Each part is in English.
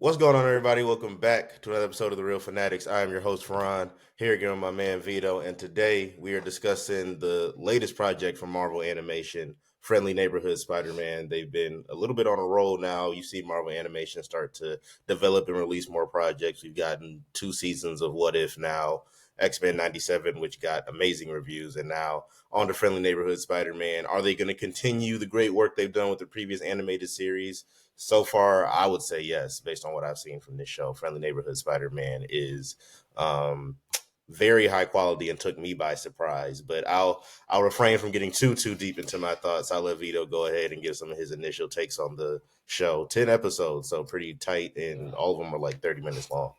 What's going on, everybody? Welcome back to another episode of The Real Fanatics. I am your host, Ferran, here again with my man Vito, and today we are discussing the latest project from Marvel Animation, Friendly Neighborhood Spider-Man. They've been a little bit on a roll now. You see Marvel Animation start to develop and release more projects. We've gotten 2 seasons of What If now, X-Men 97, which got amazing reviews, and now on to Friendly Neighborhood Spider-Man. Are they going to continue the great work they've done with the previous animated series? So far, I would say yes, based on what I've seen from this show. Friendly Neighborhood Spider-Man is very high quality and took me by surprise. But I'll refrain from getting too deep into my thoughts. I'll let Vito go ahead and give some of his initial takes on the show. 10 episodes, so pretty tight, and all of them are like 30 minutes long.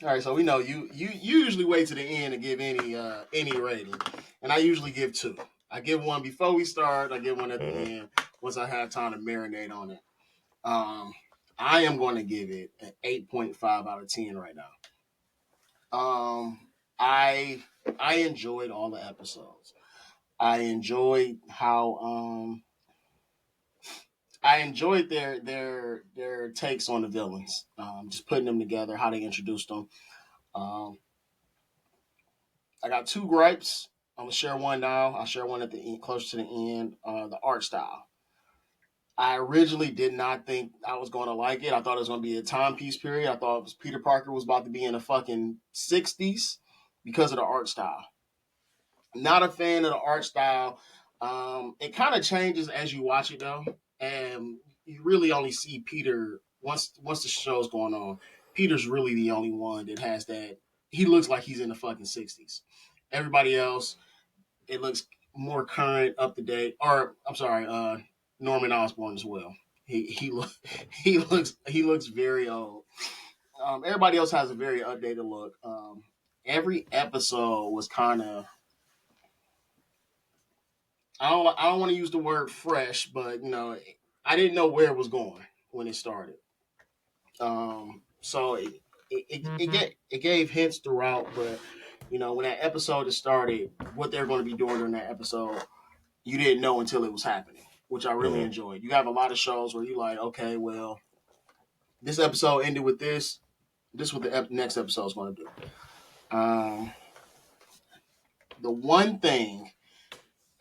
All right, so we know you usually wait to the end to give any rating, and I usually give two. I give one before we start. I give one at the end once I have time to marinate on it. Um, I am going to give it an 8.5 out of 10 right now. Um, I I enjoyed all the episodes. I enjoyed how I enjoyed their takes on the villains. Just putting them together, how they introduced them. Um, I got two gripes. I'm gonna share one now. I'll share one at the end, close to the end. The art style. I originally did not think I was going to like it. I thought it was going to be a timepiece period. I thought it was Peter Parker was about to be in the fucking 60s because of the art style. Not a fan of the art style. It kind of changes as you watch it though, and you really only see Peter once the show's going on. Peter's really the only one that has that. He looks like he's in the fucking 60s. Everybody else, it looks more current, up to date. Or I'm sorry, Norman Osborn as well. He looks very old. Everybody else has a very updated look. Every episode was kind of I don't want to use the word fresh, but I didn't know where it was going when it started. So it gave hints throughout, but when that episode had started, what they're going to be doing during that episode, you didn't know until it was happening, which I really Mm-hmm. enjoyed. You have a lot of shows where you like, okay, well, this episode ended with this. This is what the next episode is going to do. The one thing,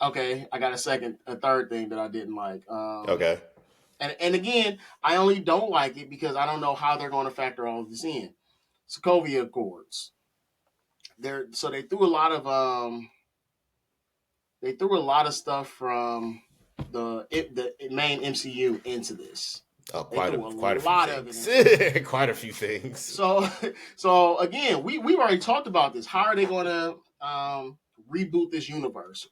okay, I got a third thing that I didn't like. Okay. And again, I only don't like it because I don't know how they're going to factor all of this in. Sokovia Accords. So they threw a lot of stuff from the main MCU into this. Oh, They threw a quite a few lot of it into this. things. Quite a few things. So again, we've already talked about this. How are they going to reboot this universe?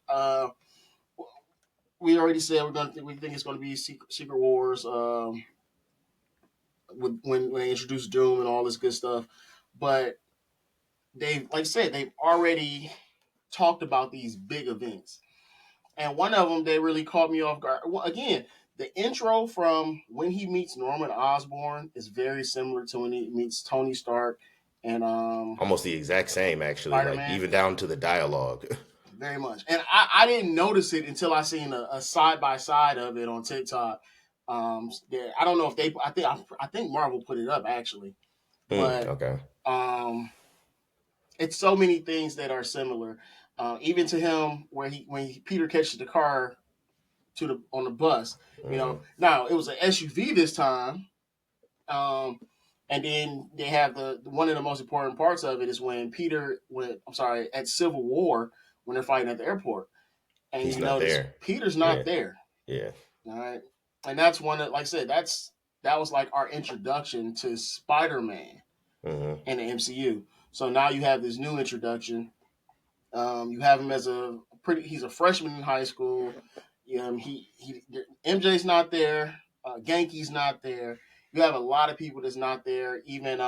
We already said we think it's going to be Secret Wars. When they introduce Doom and all this good stuff, but like I said, they've already talked about these big events. And one of them, they really caught me off guard. Well, again, the intro from when he meets Norman Osborn is very similar to when he meets Tony Stark and Almost the exact same, actually, Spider like Man. even down to the dialogue. Very much. And I didn't notice it until I seen a side by side of it on TikTok. I don't know if I think Marvel put it up actually, but Okay. um, it's so many things that are similar. Even to him, where Peter catches the car on the bus. Mm-hmm. Now it was an SUV this time, um, and then they have the one of the most important parts of it is when at Civil War when they're fighting at the airport, and He's you not notice there. Peter's Yeah. not there. Yeah. All right, and that's one that, like I said, that was like our introduction to Spider-Man Mm-hmm. in the MCU. So now you have this new introduction. You have him as he's a freshman in high school. MJ's not there. Genki's not there. You have a lot of people that's not there. Even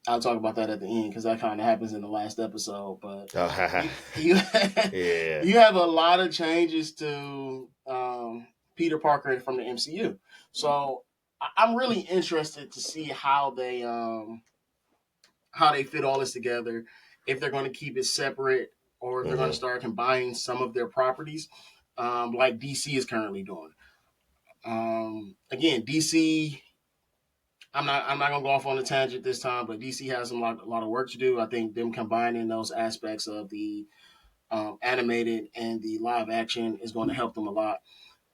I'll talk about that at the end because that kind of happens in the last episode. But Oh, you yeah. you have a lot of changes to Peter Parker from the MCU. So I'm really interested to see how they fit all this together. If they're going to keep it separate or if they're going to Mm-hmm. start combining some of their properties, like DC is currently doing. again, DC. I'm not gonna go off on a tangent this time, but DC has a lot of work to do. I think them combining those aspects of the animated and the live action is going to help them a lot.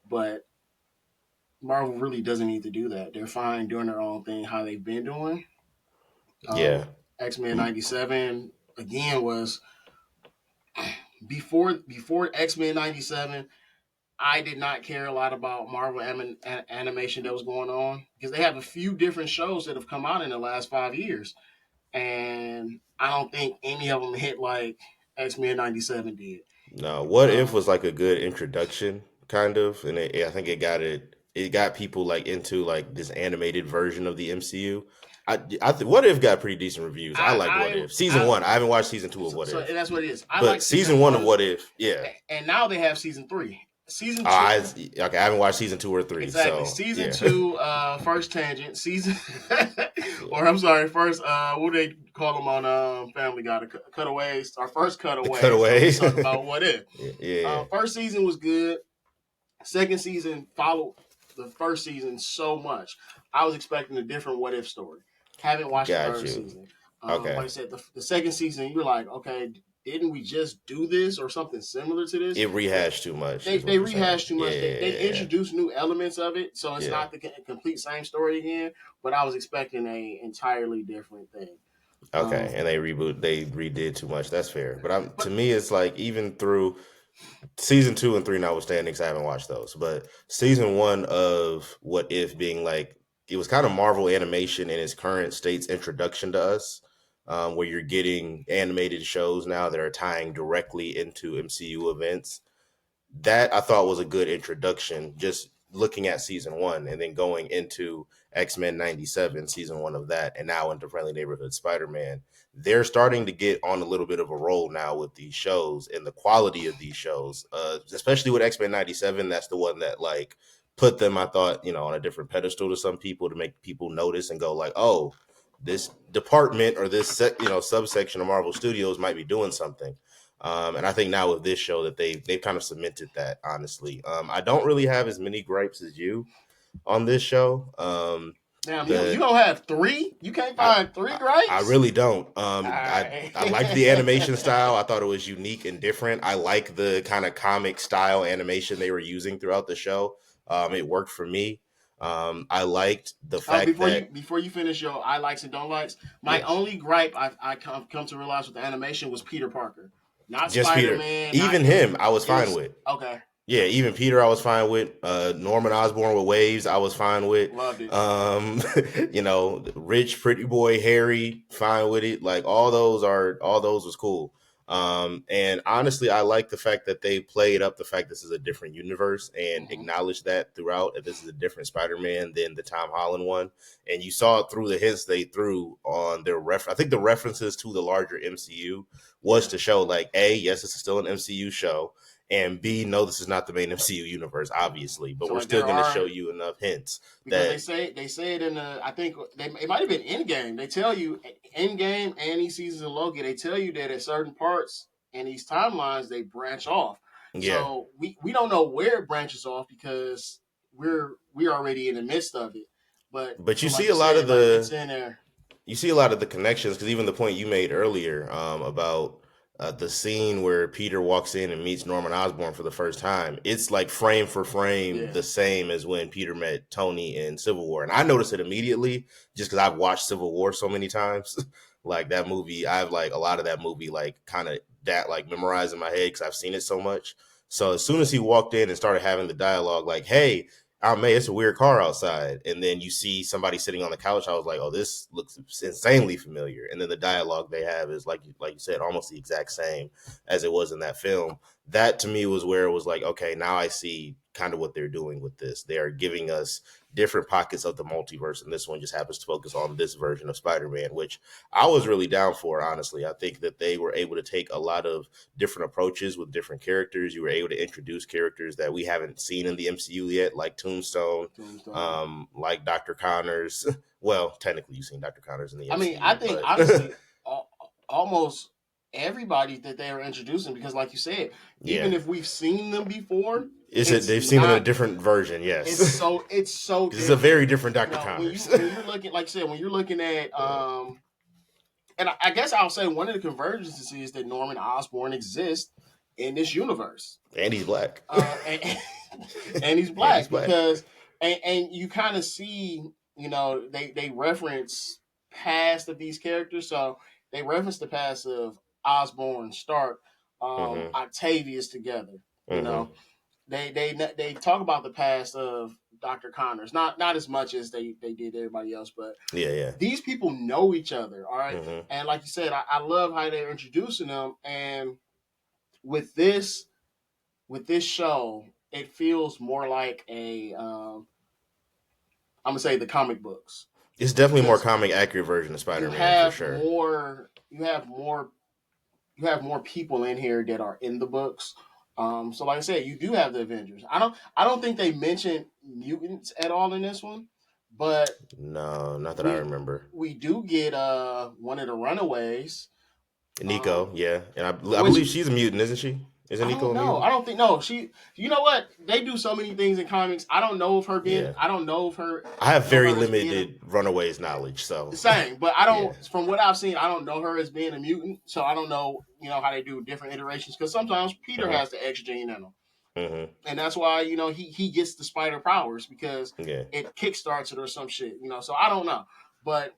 But Marvel really doesn't need to do that. They're fine doing their own thing, how they've been doing. Yeah. X Men '97 again was before X Men '97. I did not care a lot about Marvel animation that was going on because they have a few different shows that have come out in the last 5 years, and I don't think any of them hit like X Men '97 did. No, What If Um, was like a good introduction, kind of, and I think it got people like into like this animated version of the MCU. What If got pretty decent reviews. I liked What If season I one. I haven't watched season two of What so If, and that's what it is. I but like season season one of one, What If, yeah. and now they have season three. Season I two, okay. I haven't watched season two or three, exactly. so Season yeah, two, first tangent. Season, yeah. or I'm sorry, first. What do they call them on Family Guy? The cutaways. Our first The cutaway. So we cutaway. talk about what if. Yeah, yeah, First season was good. Second season followed the first season so much. I was expecting a different what if story. Haven't watched the got third you. season. Okay, Like I said, the second season, you're like, okay, didn't we just do this or something similar to this? it They rehashed too much, they, is they what you're saying. rehashed too Yeah, much. They yeah, yeah, introduced new elements of it, so it's yeah. not the complete same story again. But I was expecting a entirely different thing. Okay, Um, and they redid too much. That's fair. But to but me, it's like even through season two and three, notwithstanding, because I haven't watched those. But season one of What If being like it was kind of Marvel animation in its current state's introduction to us, where you're getting animated shows now that are tying directly into MCU events. That I thought was a good introduction. Just looking at season one and then going into X Men '97, season one of that, and now into Friendly Neighborhood Spider Man. They're starting to get on a little bit of a roll now with these shows and the quality of these shows, especially with X Men '97. That's the one that like put them, I thought, on a different pedestal to some people to make people notice and go like, oh, this department or this subsection of Marvel Studios might be doing something. And I think now with this show that they've kind of cemented that. Honestly, I don't really have as many gripes as you on this show. damn, you The don't have three. You can't I, find three I gripes. really don't. All I liked the animation right. style. I thought it was unique and different. I like the kind of comic style animation they were using throughout the show. It worked for me. I liked the fact that Before you finish your I likes and don't likes, my yes, only gripe I come to realize with the animation was Peter Parker, not just Spider Peter. Man, not Even it. him, I was It fine was with. okay. Yeah, even Peter, I was fine with. Norman Osborn with waves, I was fine with. Loved it. Um, Rich Pretty Boy Harry, fine with it. Like all those was cool. And honestly, I like the fact that they played up the fact this is a different universe and Hmm. acknowledged that throughout that this is a different Spider-Man than the Tom Holland one. And you saw it through the hints they threw on their I think the references to the larger MCU was Yeah. to show like A, yes, this is still an MCU show, and B, no, this is not the main MCU universe, obviously, but So we're like still there going to show are you enough hints because that they say it in the I think it might have been in game. They tell you in game and these seasons of Loki. They tell you that at certain parts in these timelines they branch off. yeah. So we don't know where it branches off because we're already in the midst of it. But But so like you said, like it's in there. you see a lot of the connections because even the point you made earlier about the scene where Peter walks in and meets Norman Osborn for the first time, it's like frame for frame Yeah. the same as when Peter met Tony in Civil War, and I noticed it immediately just because I've watched Civil War so many times. Like that movie, I've like a lot of that movie like kind of that like memorized in my head because I've seen it so much. So as soon as he walked in and started having the dialogue, like, "Hey, oh man, it's a weird car outside," and then you see somebody sitting on the couch, I was like, oh, this looks insanely familiar. And then the dialogue they have is like you said, almost the exact same as it was in that film. That to me was where it was like, okay, now I see kind of what they're doing with this. They are giving us different pockets of the multiverse, and this one just happens to focus on this version of Spider-Man, which I was really down for. Honestly, I think that they were able to take a lot of different approaches with different characters. You were able to introduce characters that we haven't seen in the MCU yet, like Tombstone, Tombstone. like Dr. Connors. Well, technically, you've seen Dr. Connors in the I mean, I MCU, think but honestly, almost. everybody that they are introducing, because like you said, Yeah, even if we've seen them before, they've seen them in a not different version. Yes, it's so because it's a different. very different You Doctor know, Connors. when you're looking, like I said, when you're looking at and I guess I'll say one of the convergences is that Norman Osborn exists in this universe. And he's black. uh, and, and he's And he's black black. because and you kind of see, you know, they reference past of these characters. So they reference the past of Osborn, Stark, Mm-hmm. Octavius together. You Mm-hmm. know, they talk about the past of Dr. Connors, not as much as they did everybody else, but Yeah, yeah. these people know each other, all right. Mm-hmm. And like you said, I love how they're introducing them, and with this with this show, it feels more like a I'm gonna say the comic books, It's definitely a more because comic accurate version of you Spider-Man for have sure. more you have more you have more people in here that are in the books. So like I said, you do have the Avengers. I don't think they mention mutants at all in this one, but No, not that I we remember. we do get one of the Runaways, Nico, um, yeah, and I which believe she's a mutant, isn't she? Isn't I Nico don't a know. mutant? I don't think no. She. You know what? They do so many things in comics. I don't know of her being. Yeah, I don't know of her. I have Know very her as being limited Runaways knowledge, the so same, but I yeah. don't. From what I've seen, I don't know her as being a mutant. So I don't know. You know how they do different iterations, because sometimes Peter Mm-hmm. has the X gene in him, Mm-hmm. and that's why he gets the spider powers because Yeah. it kickstarts it or some shit. So I don't know, but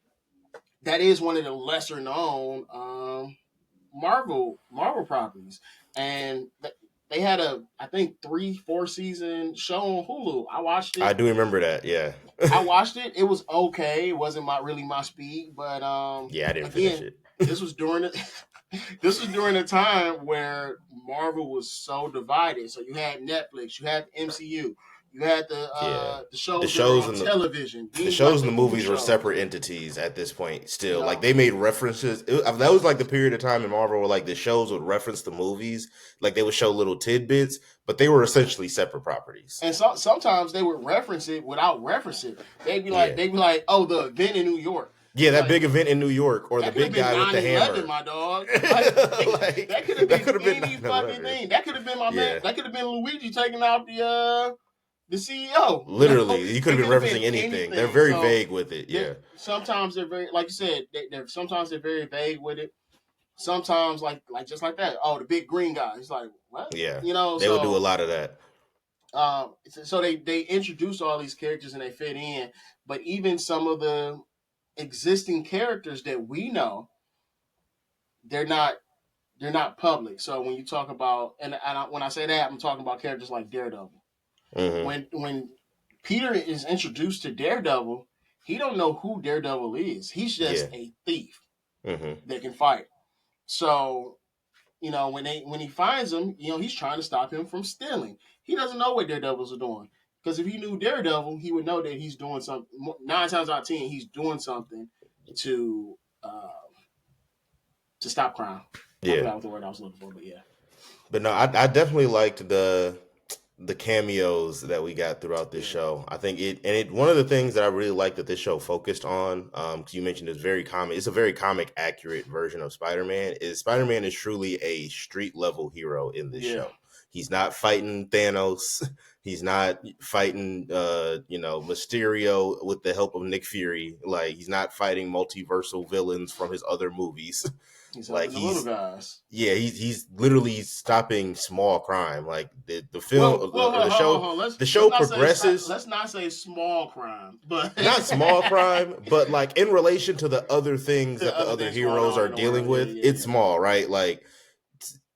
that is one of the lesser known Marvel properties, and they had a I think 3-4 season show on Hulu. I watched I it. do remember that. Yeah. I watched it. It was okay. It wasn't my speed, but Yeah, I didn't finish again, it. this was during the this was during a time where Marvel was so divided. So you had Netflix, you had MCU, you had Yeah. the The shows that were shows on and television. Then the you got shows the and the movie movies were shows. separate entities at this point. You Still, like know, they made references. That was like the period of time in Marvel where like the shows would reference the movies, like they would show little tidbits, but they were essentially separate properties. and sometimes they would reference it without referencing it. Yeah, They'd be like, oh, the event in New York. yeah, It's that like big event in New York, or the that could have big been guy with the 9/11, hammer. my dog. Like Like that could have that been could have been any fucking 9/11. thing. That could have been my man. Yeah, That could have been Luigi taking out the CEO. literally, you could It have been could have been referencing anything. They're anything. very So vague with it. they're Yeah, sometimes they're very, like you said, sometimes they're very vague with it. Sometimes like just like that. Oh, the big green guy. It's like what? yeah, they would do a So lot of that. so they introduce all these characters and they fit in, but even some of the existing characters that we know, they're not they're not public. So when you talk about when I say that, I'm talking about characters like Daredevil. Hmm. When Peter is introduced to Daredevil, he don't know who Daredevil is. He's Yeah. just a thief Hmm. that can fight. So when he finds him, he's trying to stop him from stealing. He doesn't know what Daredevils are doing, because if he knew Daredevil, he would know that he's doing something. 9 times out of 10, he's doing something to uh, to stop crime. I Yeah. forgot what the word I was looking for, but yeah. But no, I definitely liked the cameos that we got throughout this Yeah. show. I think it one of the things that I really like that this show focused on, because you mentioned it's a very comic accurate version of Spider-Man. Is Spider-Man is truly a street level hero in this Yeah. show. He's not fighting Thanos. He's not fighting Mysterio with the help of Nick Fury. Like he's not fighting multiversal villains from his other movies. He's Like helping the little he's guys. yeah, he's literally stopping small crime. Like the film Well, or hold on. the Let's show not say progresses. let's not say small crime, but Not small crime, but like in relation to the other things the that the other other things going heroes on are in the dealing world. Yeah, with, yeah, it's yeah. small, right? Like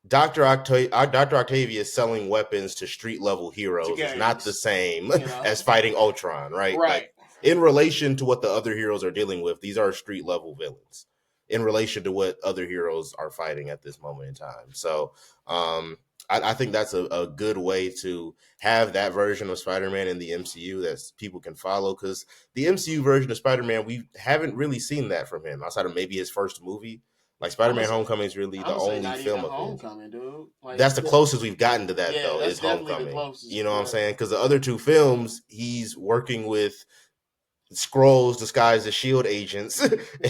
Dr. Octavius selling weapons to street level To heroes is not the gangs, same you know. as fighting Ultron, right? Right. Like in relation to what the other heroes are dealing with, these are street level villains in relation to what other heroes are fighting at this moment in time. So I think that's a good way to have that version of Spider-Man in the MCU that people can follow, because the MCU version of Spider-Man, we haven't really seen that from him outside of maybe his first movie. Like I'm gonna Spider-Man say, Homecoming is really I'm the gonna say only not even film of his. Homecoming, dude. Like That's the closest we've gotten to that yeah, though, that's is definitely the Homecoming. closest. You know what I'm But saying? Because the other two films, he's working with Skrulls disguised as shield agents,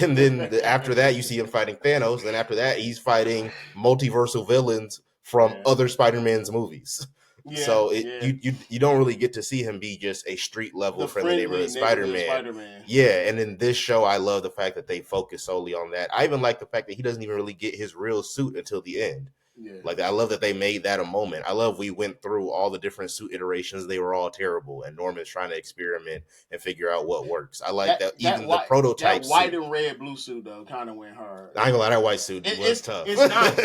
and then after that you see him fighting Thanos. Then after that he's fighting multiversal villains from Yeah, other Spider-Man's movies. yeah, So yeah. you don't really get to see him be just a street level The friendly friendly neighborhood neighborhood Spider-Man. Spider-Man. Yeah, and in this show, I love the fact that they focus solely on that. I even like the fact that he doesn't even really get his real suit until the end. Yeah, Like I love that they made that a moment. I love we went through all the different suit iterations. They were all terrible, and Norman's trying to experiment and figure out what works. I like that even the that prototype white suit. and red blue suit though kind of went hard. I ain't gonna lie, that white suit was tough. It's not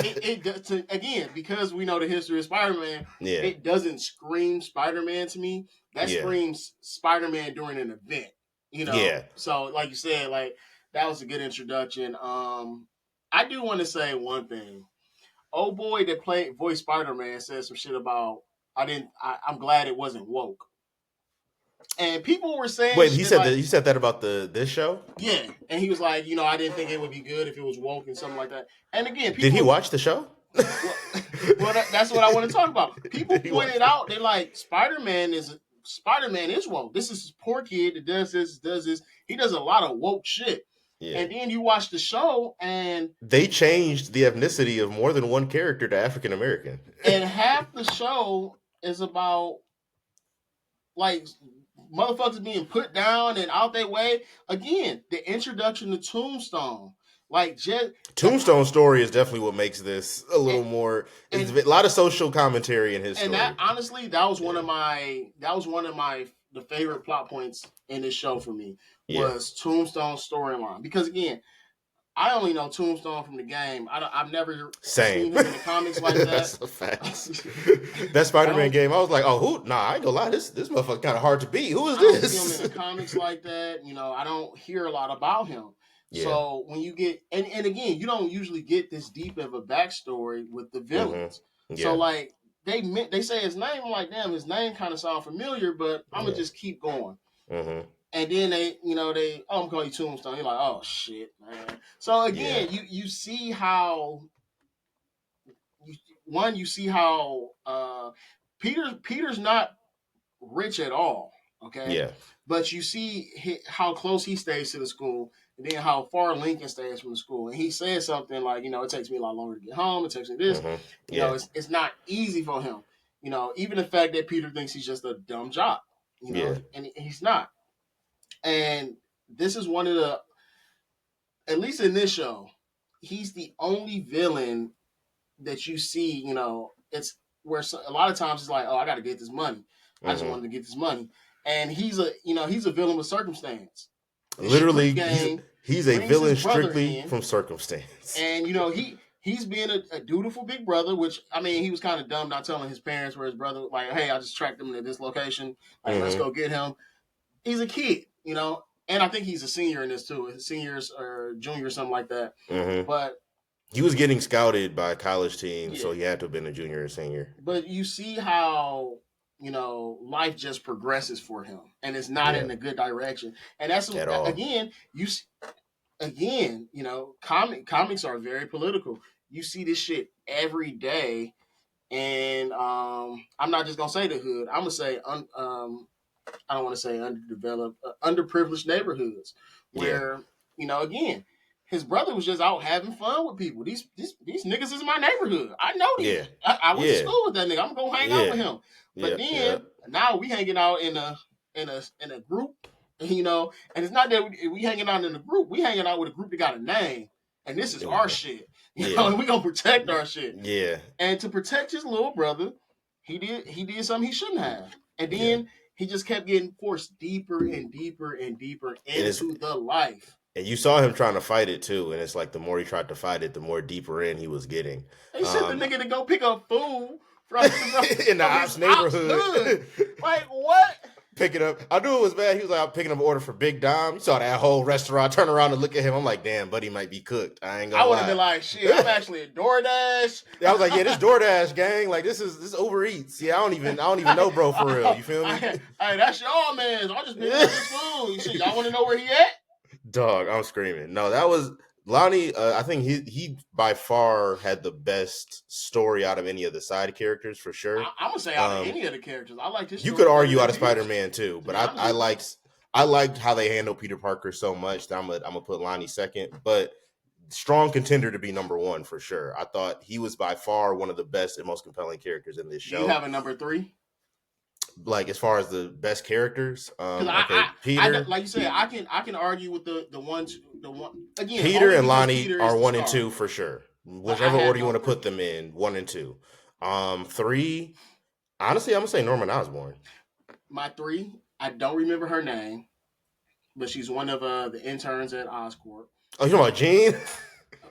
again because we know the history of Spider-Man. Yeah, It doesn't scream Spider-Man to me. That yeah, screams Spider-Man during an event. You know, yeah. so like you said, like that was a good introduction. I do want to say one thing. Old boy that played voice Spider-Man said some shit about I'm glad it wasn't woke. And people were saying Wait, he shit said like, that. You said that about this show. yeah. And he was like, I didn't think it would be good if it was woke and something like that. And again, Did he people, watch the show? well, that's what I want to talk about. People Did he watch pointed out, they're like, Spider-Man is woke. This is this poor kid that does this, does this. He does a lot of woke shit. Yeah. And then you watch the show, and They changed the ethnicity of more than one character to African American. half the show is about like motherfuckers being put down and out their way. Again, the introduction to Tombstone, like just Tombstone story is definitely what makes this a little and, more. It's and a lot of social commentary in his and that story. honestly, that was one of my the favorite plot points in this show for me Yeah, was Tombstone's storyline because again. I only know Tombstone from the game. I've never same. seen him in the comics like that. That's a fact. That Spider-Man game, I was like, oh, who? Nah, I ain't gonna lie. This motherfucker kind of hard to beat. Who is I don't see him this? in the comics like that. I don't hear a lot about him. Yeah. So when you get and again, you don't usually get this deep of a backstory with the villains. Mm-hmm. Yeah. So like they say his name, I'm like, damn, his name kind of sound familiar, but I'm gonna just keep going. Mm-hmm. And then I'm calling you Tombstone. You're like, oh shit, man. So again, you see how you see how Peter's not rich at all. Okay. Yeah. But you see how close he stays to the school, and then how far Lincoln stays from the school. And he says something like, it takes me a lot longer to get home. It takes me this. Mm-hmm. Yeah. It's not easy for him. Even the fact that Peter thinks he's just a dumb jock. And he's not. And this is one of the, at least in this show, he's the only villain that you see. It's where a lot of times it's like, oh, I got to get this money. I just wanted to get this money. And he's a villain with circumstance. Literally, game he's a villain strictly in, from circumstance. And he's being a dutiful big brother, which I mean he was kind of dumb not telling his parents where his brother like, hey, I just tracked him to this location. Like, let's go get him. He's a kid, and I think he's a senior in this too, seniors or junior or something like that. But he was getting scouted by a college team, so he had to have been a junior or senior. But you see how life just progresses for him, and it's not in a good direction. And that's again, comics are very political. You see this shit every day, and I'm not just gonna say the hood. I'm gonna say I don't want to say underdeveloped, underprivileged neighborhoods where again. His brother was just out having fun with people. These niggas is in my neighborhood. I know these. Yeah. I went to school with that nigga. I'm gonna hang out with him. But then now we hanging out in a group, and it's not that we hanging out in a group. We hanging out with a group that got a name, and this is our shit. And we gonna protect our shit. Yeah. And to protect his little brother, he did something he shouldn't have, and then he just kept getting forced deeper and deeper and deeper into the life. And you saw him trying to fight it too, and it's like the more he tried to fight it, the more deeper in he was getting. They sent the nigga to go pick up food from in the ops neighborhood. Like what? Pick it up. I knew it was bad. He was like, I'm picking up an order for Big Dom. You saw that whole restaurant. Turn around and look at him. I'm like, damn, buddy might be cooked. I ain't gonna lie. I would have been like, shit, I'm actually a DoorDash. I was like, yeah, this DoorDash gang. Like, this is Uber Eats. Yeah, I don't even know, bro, for real. You feel me? Hey, that's y'all, man. I just picked up this food. Shit, y'all want to know where he at? Dog, I'm screaming. No, that was Lonnie. I think he by far had the best story out of any of the side characters for sure. I'm gonna say out of any of the characters, I liked his. You could argue out of Spider-Man too, but I liked I liked how they handled Peter Parker so much that I'm gonna put Lonnie second, but strong contender to be number one for sure. I thought he was by far one of the best and most compelling characters in this Do you show. have a number three? Like as far as the best characters, Because okay, like you said, I can argue with the one again Peter only and because Lonnie Peter is are the one and star. two for sure. But I Whichever had order you no want to three. put them in, one and two. Three. Honestly, I'm gonna say Norman Osborn. My three, I don't remember her name, but she's one of the interns at Oscorp. Oh, you talking about Jean?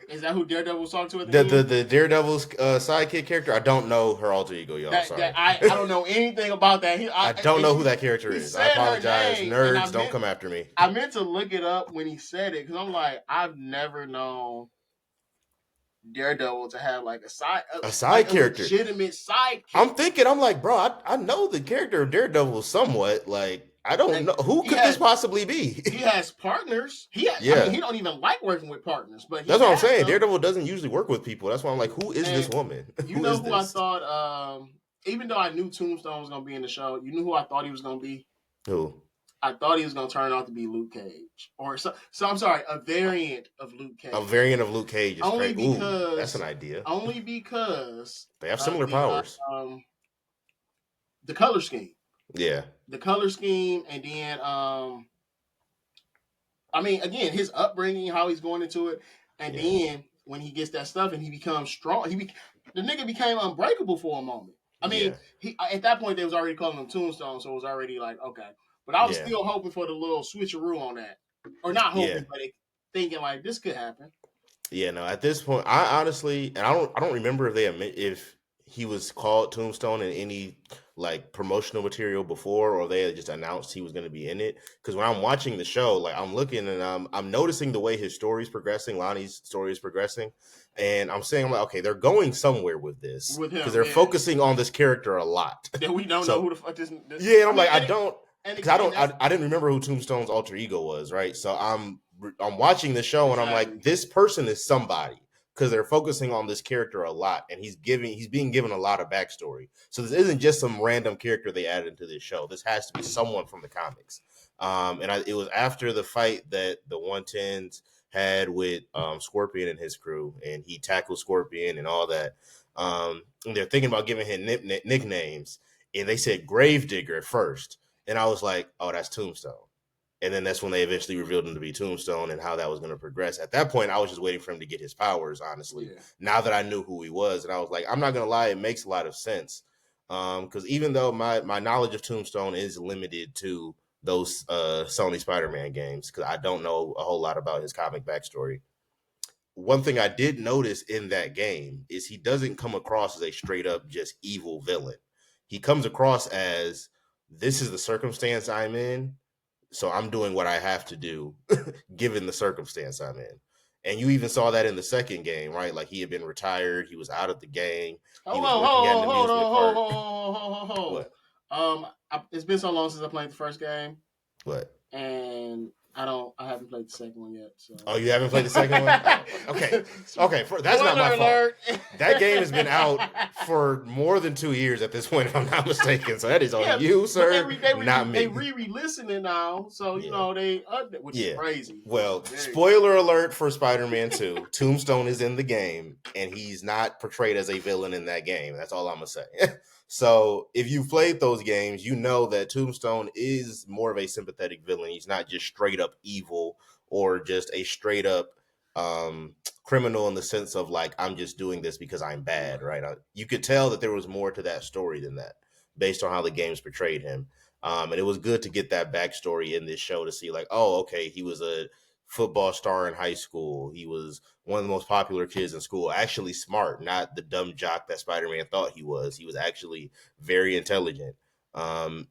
Is that who Daredevil was talking to at the The the end? the Daredevil's sidekick character. I don't know her alter ego, y'all. That Sorry. I don't know anything about that. I don't And know who that character he is. I said her apologize. name, and Nerds, don't come after me. I meant to look it up when he said it because I'm like I've never known Daredevil to have like A like side a character. legitimate sidekick. I'm thinking, I'm like, bro, I know the character of Daredevil somewhat. Like, I don't Like know who he could this has possibly be. he has partners. I mean Yeah, he don't even like working with partners, but he that's what I'm has saying. them. Daredevil doesn't usually work with people. That's why I'm like, who is this And woman? you Who know is who I this? thought even though I knew Tombstone was gonna be in the show, you knew who I thought he was gonna be? Who? I thought he was gonna turn out to be Luke Cage. Or so I'm sorry, a variant of Luke A Cage. variant of Luke Cage is Only crazy. Ooh, that's an because idea. only because They have of similar powers. the color scheme. Yeah, The color scheme and then I mean again his upbringing, how he's going into it, and yeah, then when he gets that stuff and he becomes strong, the nigga became unbreakable for a moment. I mean, yeah, he at that point they was already calling him Tombstone, so it was already like okay. But I was yeah, still hoping for the little switcheroo on that, or not yeah. hoping, but thinking like this could happen. Yeah, no. At this point, I honestly, and I don't remember if they admit if he was called Tombstone in any like promotional material before, or they had just announced he was going to be in it. Because when I'm watching the show, like I'm looking and I'm noticing the way his story is progressing, Lonnie's story is progressing, and I'm saying like, okay, they're going somewhere with this With because him, they're yeah, focusing on this character a lot. that we don't know So who the fuck this yeah, and I I'm mean, like, I don't, and because I again, don't, that's I didn't remember who Tombstone's alter ego was, right? So I'm watching the show and I'm exactly. like, this person is somebody because they're focusing on this character a lot, and he's being given a lot of backstory. So this isn't just some random character they added into this show. This has to be someone from the comics. It was after the fight that the 110s had with Scorpion and his crew, and he tackled Scorpion and all that. And they're thinking about giving him nicknames, and they said Gravedigger at first, and I was like, oh, that's Tombstone. And then that's when they eventually revealed him to be Tombstone and how that was going to progress. At that point, I was just waiting for him to get his powers, honestly. Yeah. Now that I knew who he was, and I was like, I'm not going to lie, it makes a lot of sense. Because even though my knowledge of Tombstone is limited to those Sony Spider-Man games, because I don't know a whole lot about his comic backstory. One thing I did notice in that game is he doesn't come across as a straight up just evil villain. He comes across as this is the circumstance I'm in, so I'm doing what I have to do given the circumstance I'm in. And you even saw that in the second game, right? Like he had been retired, he was out of the gang, he Hold was on, working at an hold amusement on, hold park. on, hold What? it's been so long since I played the first game, What? and I haven't played the second one yet. So, Oh, you haven't played the second one? Oh, okay. Okay, that's not my spoiler fault. alert. That game has been out for more than 2 years at this point, if I'm not mistaken. So that is on Yeah, you, but sir, not they me. re-releasing it now, so you Yeah. know which is Yeah. crazy. Well, Very spoiler alert for Spider-Man 2. Tombstone is in the game, and he's not portrayed as a villain in that game. That's all I'm going to say. So if you've played those games, you know that Tombstone is more of a sympathetic villain. He's not just straight up evil or just a straight up criminal in the sense of like, I'm just doing this because I'm bad, right? You could tell that there was more to that story than that based on how the games portrayed him. And it was good to get that backstory in this show to see like, oh, okay, he was a football star in high school. He was one of the most popular kids in school, actually smart, not the dumb jock that Spider-Man thought he was. He was actually very intelligent.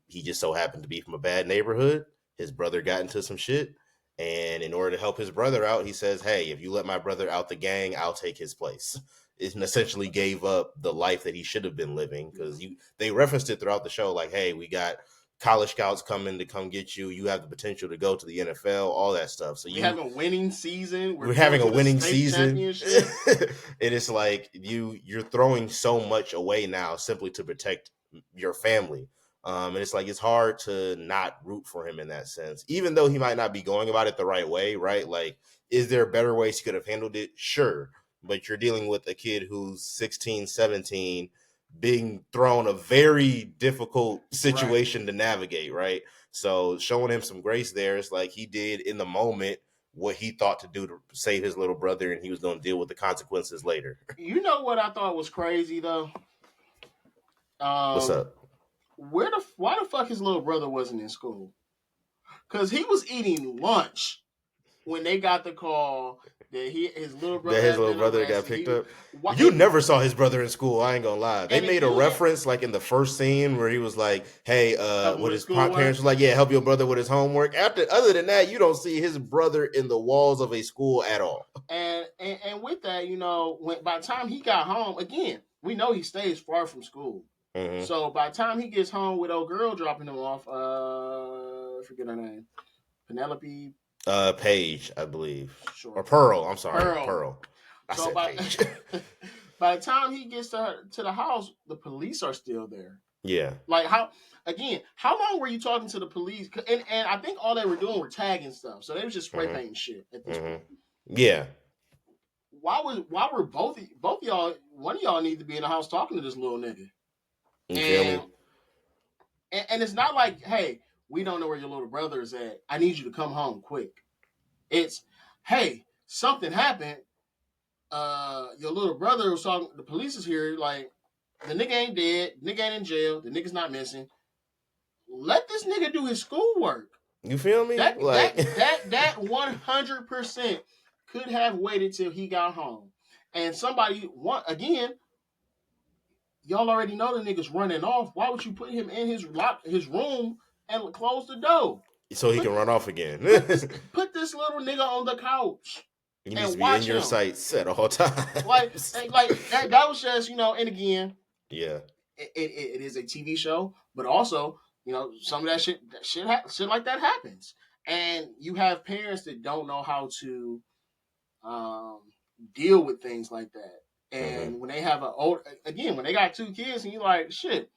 He just so happened to be from a bad neighborhood. His brother got into some shit. And in order to help his brother out, he says, hey, if you let my brother out the gang, I'll take his place. It essentially gave up the life that he should have been living because they referenced it throughout the show, like, hey, we got college scouts coming to come get you. You have the potential to go to the NFL, all that stuff. So we have a winning season. we're having a winning season. Championship. It is like you're throwing so much away now simply to protect your family. And it's like it's hard to not root for him in that sense, even though he might not be going about it the right way, right? Like, is there better ways he could have handled it? Sure. But you're dealing with a kid who's 16, 17, being thrown a very difficult situation to navigate, right? So showing him some grace there is like he did in the moment what he thought to do to save his little brother, and he was going to deal with the consequences later. You know what I thought was crazy though? What's up? Why the fuck his little brother wasn't in school? Because he was eating lunch when they got the call that his little brother That his little brother got picked up. You never saw his brother in school. I ain't gonna lie. They made a reference like in the first scene where he was like, "Hey, what his parents was like, yeah, help your brother with his homework." Other than that, you don't see his brother in the walls of a school at all. And with that, you know, by the time he got home, again, we know he stays far from school. Mm-hmm. So by the time he gets home with old girl dropping him off, I forget her name, Penelope. Paige, I believe, sure. Or Pearl. I'm sorry, Pearl. So by the time he gets to the house, the police are still there. Yeah. Like how long were you talking to the police? And I think all they were doing were tagging stuff, so they was just spray painting shit at this point. Yeah. Why were both of y'all? One of y'all need to be in the house talking to this little nigga. You feel me? And it's not like, hey, we don't know where your little brother is at. I need you to come home quick. It's, hey, something happened. Your little brother was talking. The police is here. Like, the nigga ain't dead. The nigga ain't in jail. The nigga's not missing. Let this nigga do his schoolwork. You feel me? That 100% could have waited till he got home. And somebody, again, y'all already know the nigga's running off. Why would you put him in his room and close the door? So he can run off again. Put this little nigga on the couch. He needs to be in your sights at all times. Like that was just, you know, and again, yeah, it is a TV show, but also, you know, some of that shit like that happens. And you have parents that don't know how to deal with things like that. And when they have when they got two kids and you're like, shit,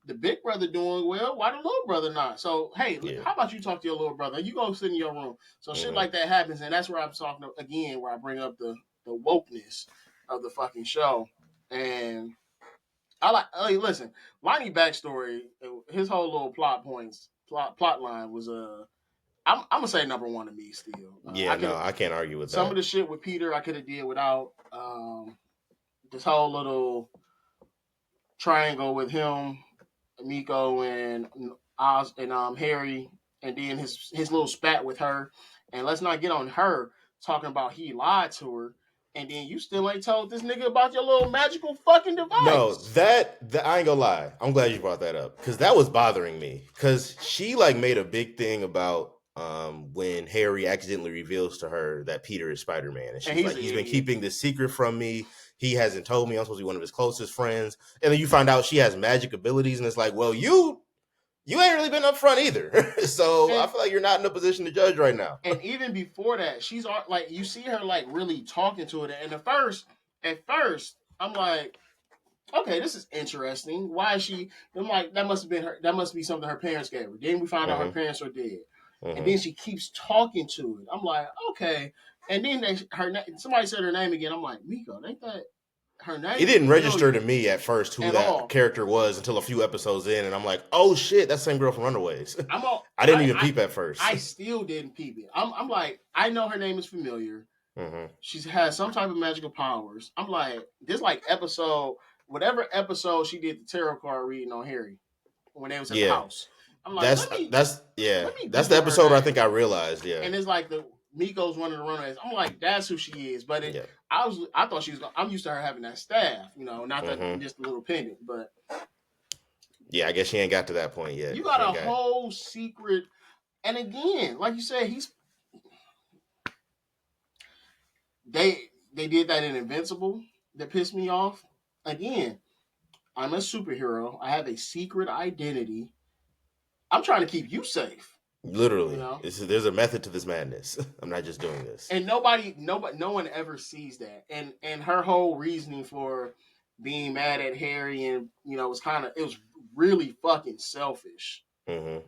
the big brother doing well, why the little brother not? So, hey, how about you talk to your little brother? You go sit in your room. So shit like that happens. And that's where I'm talking again, where I bring up the wokeness of the fucking show. And listen, Lonnie backstory, his whole little plot line was, I'm gonna say number one to me still. I can't argue with that. Some of the shit with Peter I could have did without. This whole little triangle with him, Miko and Oz and Harry, and then his little spat with her. And let's not get on her talking about he lied to her. And then you still ain't told this nigga about your little magical fucking device. No, that I ain't gonna lie. I'm glad you brought that up because that was bothering me. Because she like made a big thing about when Harry accidentally reveals to her that Peter is Spider-Man, and she's like, he's been keeping this secret from me. He hasn't told me I'm supposed to be one of his closest friends. And then you find out she has magic abilities, and it's like, well, you ain't really been upfront either. So I feel like you're not in a position to judge right now. And even before that, she's like, you see her like really talking to it. And at first, I'm like, okay, this is interesting. Why is she? I'm like, that must be something her parents gave her. Then we find out her parents are dead. And then she keeps talking to it. I'm like, okay. And then somebody said her name again. I'm like, Miko, ain't that her name? It didn't register to me at first who that character was until a few episodes in, and I'm like, oh shit, that's the same girl from Runaways. I didn't even peep at first. I still didn't peep it. I'm like, I know her name is familiar. She has some type of magical powers. I'm like, this like whatever episode she did the tarot card reading on Harry when they was at the house. I'm like, that's the episode I think I realized. Yeah, and it's like Miko's one of the runaways. I'm like, that's who she is. But I thought she was. I'm used to her having that staff, you know, not that just a little pendant. But yeah, I guess she ain't got to that point yet. You got a whole secret, and again, like you said, they did that in Invincible that pissed me off. Again, I'm a superhero. I have a secret identity. I'm trying to keep you safe. Literally, you know? There's a method to this madness. I'm not just doing this. And no one ever sees that. And her whole reasoning for being mad at Harry and, you know, it was really fucking selfish. Mm-hmm.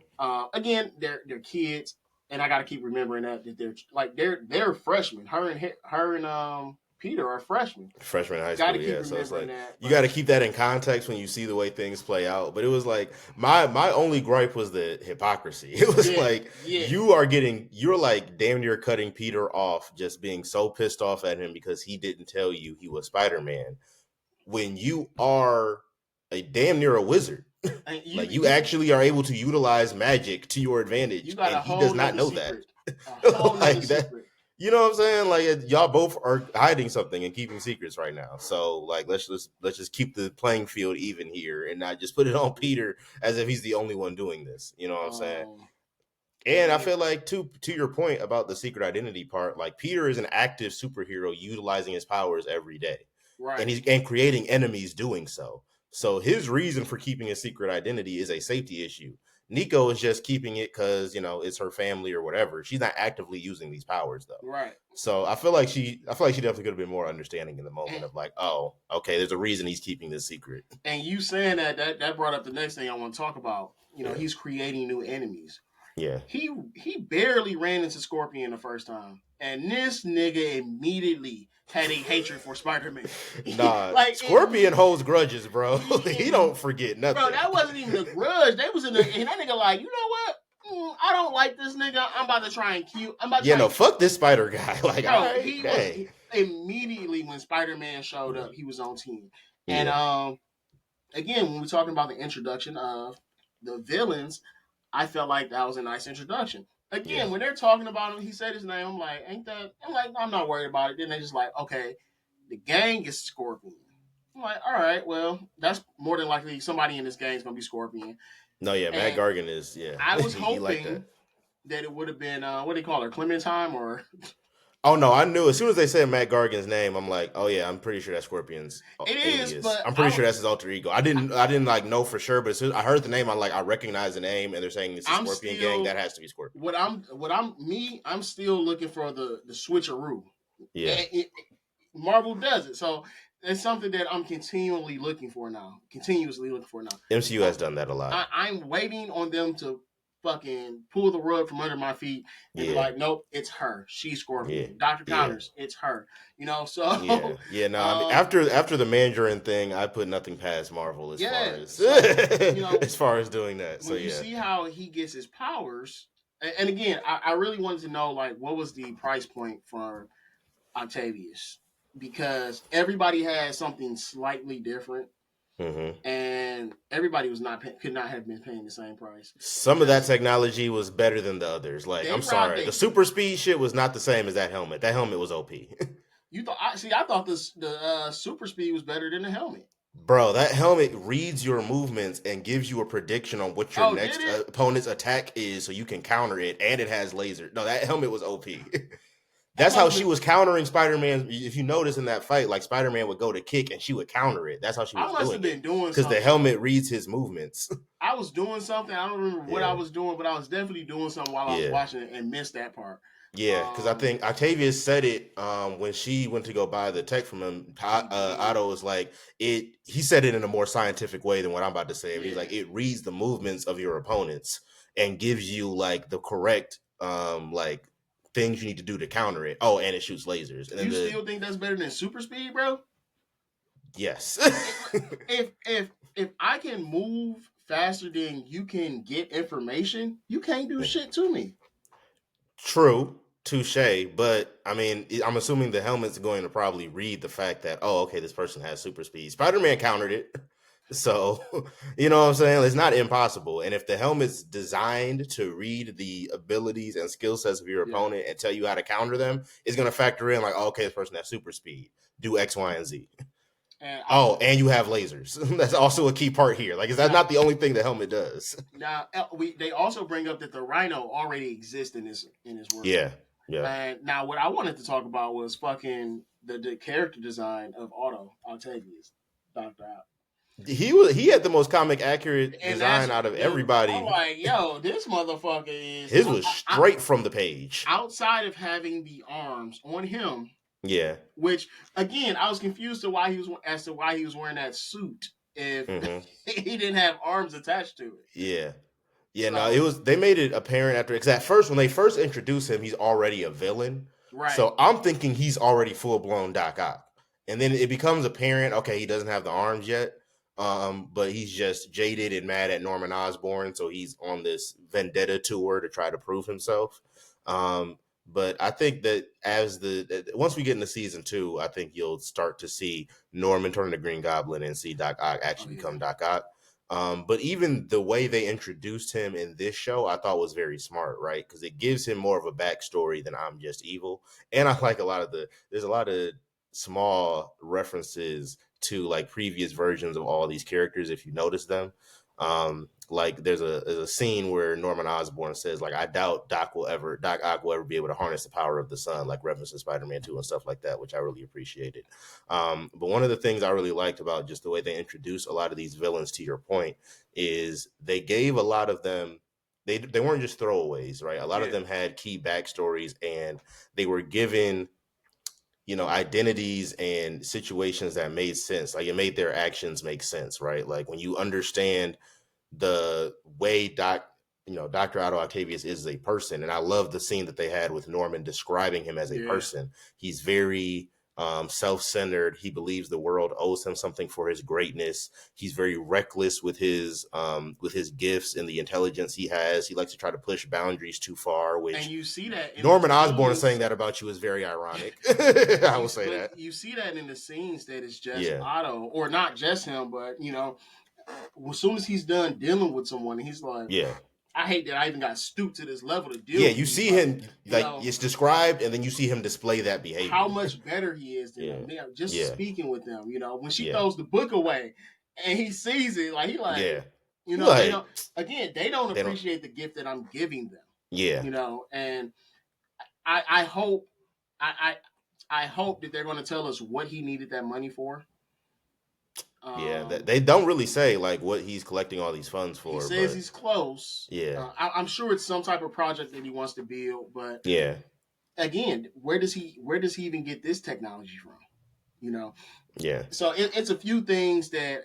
Again, they're kids, and I got to keep remembering that they're freshmen. Her and Peter are freshmen. Freshman in high Got school, to keep yeah. So it's remembering like that. you got But to keep that in context when you see the way things play out. But it was like my only gripe was the hypocrisy. It was yeah, like yeah, you're like damn near cutting Peter off, just being so pissed off at him because he didn't tell you he was Spider-Man when you are a damn near a wizard. and Like you actually are able to utilize magic to your you advantage, got and a he whole does not nother know that. secret, a whole nother Like that, secret. you know what I'm saying? Like y'all both are hiding something and keeping secrets right now. So like let's just keep the playing field even here and not just put it on Peter as if he's the only one doing this. You know what I'm saying? Um, And I and feel like to your point about the secret identity part, like Peter is an active superhero utilizing his powers every day. And right, he's creating enemies doing so. So his reason for keeping a secret identity is a safety issue. Nico is just keeping it because it's her family or whatever. She's not actively using these powers though. right. So I feel like she definitely could have been more understanding in the moment And, of like, oh, okay, there's a reason he's keeping this secret. and you saying that brought up the next thing I want to talk about. Yeah, He's creating new enemies. yeah. He barely ran into Scorpion the first time, and this nigga immediately had a hatred for Spider Man. Nah, like Scorpion holds grudges, bro. He it, don't forget bro, nothing. that wasn't even a grudge. They was in the and that nigga like, you know what? I don't like this nigga. I'm about to try and cute. I'm about to Yeah, try no, and fuck this spider guy. Like, all bro. right, dang. Immediately when Spider Man showed up, he was on team. And Yeah, again, when we're talking about the introduction of the villains, I felt like that was a nice introduction. yeah. Again, when they're talking about him, he said his name. I'm like, ain't that? I'm like, I'm not worried about it. Then they just like, okay, the gang is Scorpion. I'm like, all right, well, that's more than likely somebody in this gang is gonna be Scorpion. No, yeah, Matt And Gargan is, yeah, I was he like that. hoping that it would have been what do you call her, Clementine or Oh no, I knew as soon as they said Matt Gargan's name, I'm like, oh yeah, I'm pretty sure that's Scorpion's it is, alias. but I'm pretty sure that's his alter ego. I didn't like know for sure, but as soon as I heard the name, I recognize the name, and they're saying it's the I'm Scorpion gang. still That has to be Scorpion. I'm still looking for the switcheroo. Yeah, Marvel does it, so it's something that I'm continually looking for now. Continuously looking for now. MCU has done that a lot. I'm waiting on them to fucking pull the rug from under my feet and be Yeah, like, nope, it's her. She's yeah, Scorpion. Dr. yeah. Connors, it's her. So Yeah, yeah. No, I mean um, after the Mandarin thing, I put nothing past Marvel as far yeah. as So as far as doing that. So when you yeah, see how he gets his powers, and again, I really wanted to know like what was the price point for Octavius because everybody had something slightly different, hmm and everybody was not could not have been paying the same price some of that because technology was better than the others. Like, they I'm robbed sorry, the it. super speed shit was not the same as that helmet. That helmet was OP. You thought I thought the super speed was better than the helmet. Bro, that helmet reads your movements and gives you a prediction on what your Oh, did next it? opponent's attack is so you can counter it, and it has laser. No, that helmet was OP. That That's how must she have. was countering Spider-Man. If you notice in that fight, like Spider-Man would go to kick and she would counter it. That's how she I was must have doing been it. doing Because the something. helmet reads his movements. I was doing something. I don't remember what I Yeah. was doing, but I was definitely doing something while I was Yeah. watching it and missed that part. Yeah, because I Um, think Octavius said it when she went to go buy the tech from him. she did. Otto was like, it. He said it in a more scientific way than what I'm about to say. But he's Yeah. like, it reads the movements of your opponents and gives you like the correct like things you need to do to counter it. Oh, and it shoots lasers. And then You the still think that's better than super speed, bro? yes, If I can move faster than you can get information, you can't do shit to me. true. Touche, but I mean, I'm assuming the helmet's going to probably read the fact that, oh, okay, this person has super speed. Spider Man countered it. So, you know what I'm saying? It's not impossible. And if the helmet's designed to read the abilities and skill sets of your Yeah. opponent and tell you how to counter them, it's going to factor in like, oh, okay, this person has super speed. Do X, Y, and Z. And Oh, and you have lasers. That's also a key part here. Like, is that now, not the only thing the helmet does? they also bring up that the Rhino already exists in this world. Yeah, yeah. And now what I wanted to talk about was fucking the character design of Otto Octavius, Doctor Out. He had the most comic accurate And that's design out of dude. I'm everybody. like, yo, this motherfucker is His was straight from the page. outside of having the arms on him. Yeah. Which again, I was confused as to why he was wearing that suit if Mm-hmm. he didn't have arms attached to it. Yeah. Yeah, no, it So was. They made it apparent after because at first when they first introduced him, he's already a villain. right, So I'm thinking he's already full blown Doc Ock, and then it becomes apparent. Okay, he doesn't have the arms yet, but he's just jaded and mad at Norman Osborn, so he's on this vendetta tour to try to prove himself. But I think that as once we get into season 2, I think you'll start to see Norman turn to Green Goblin and see Doc Ock oh actually yeah, become Doc Ock. But even the way they introduced him in this show, I thought was very smart, right? Because it gives him more of a backstory than I'm just evil. And I like there's a lot of small references to like previous versions of all these characters, if you notice them. Like there's a scene where Norman Osborn says, like, I doubt Doc Ock will ever be able to harness the power of the sun, like references Spider-Man 2 and stuff like that, which I really appreciated. But one of the things I really liked about just the way they introduced a lot of these villains, to your point, is they gave a lot of them. They weren't just throwaways, right? A lot of yeah. them had key backstories, and they were given identities and situations that made sense. Like it made their actions make sense, right? Like when you understand the way Dr. Otto Octavius is a person. And I love the scene that they had with Norman describing him as a Yeah. person. He's very self-centered. He believes the world owes him something for his greatness. He's very reckless with his gifts and the intelligence he has. He likes to try to push boundaries too far, And which you see that in the Norman Osborn scenes. saying that about you is very ironic. I will say that. You see that in the scenes that it's just Yeah. Otto, or not just him, but as soon as he's done dealing with someone, he's like, Yeah. I hate that I even got stooped to this level to deal Yeah, with you these see fuckers. him You like know it's described, and then you see him display that how behavior. much better he is than Yeah. them. Man, just Yeah. speaking with them, when she Yeah. throws the book away and he sees it, like he Yeah. like, they Like don't. Again, they don't they don't. appreciate the gift that I'm giving them. Yeah. And I hope I I hope that they're going to tell us what he needed that money for. Yeah. Um, They don't really say like what he's collecting all these funds he for, says but he's close. yeah. I'm sure it's some type of project that he wants to build, but Yeah. again, where does he even get this technology from? You know, Yeah. so it's a few things that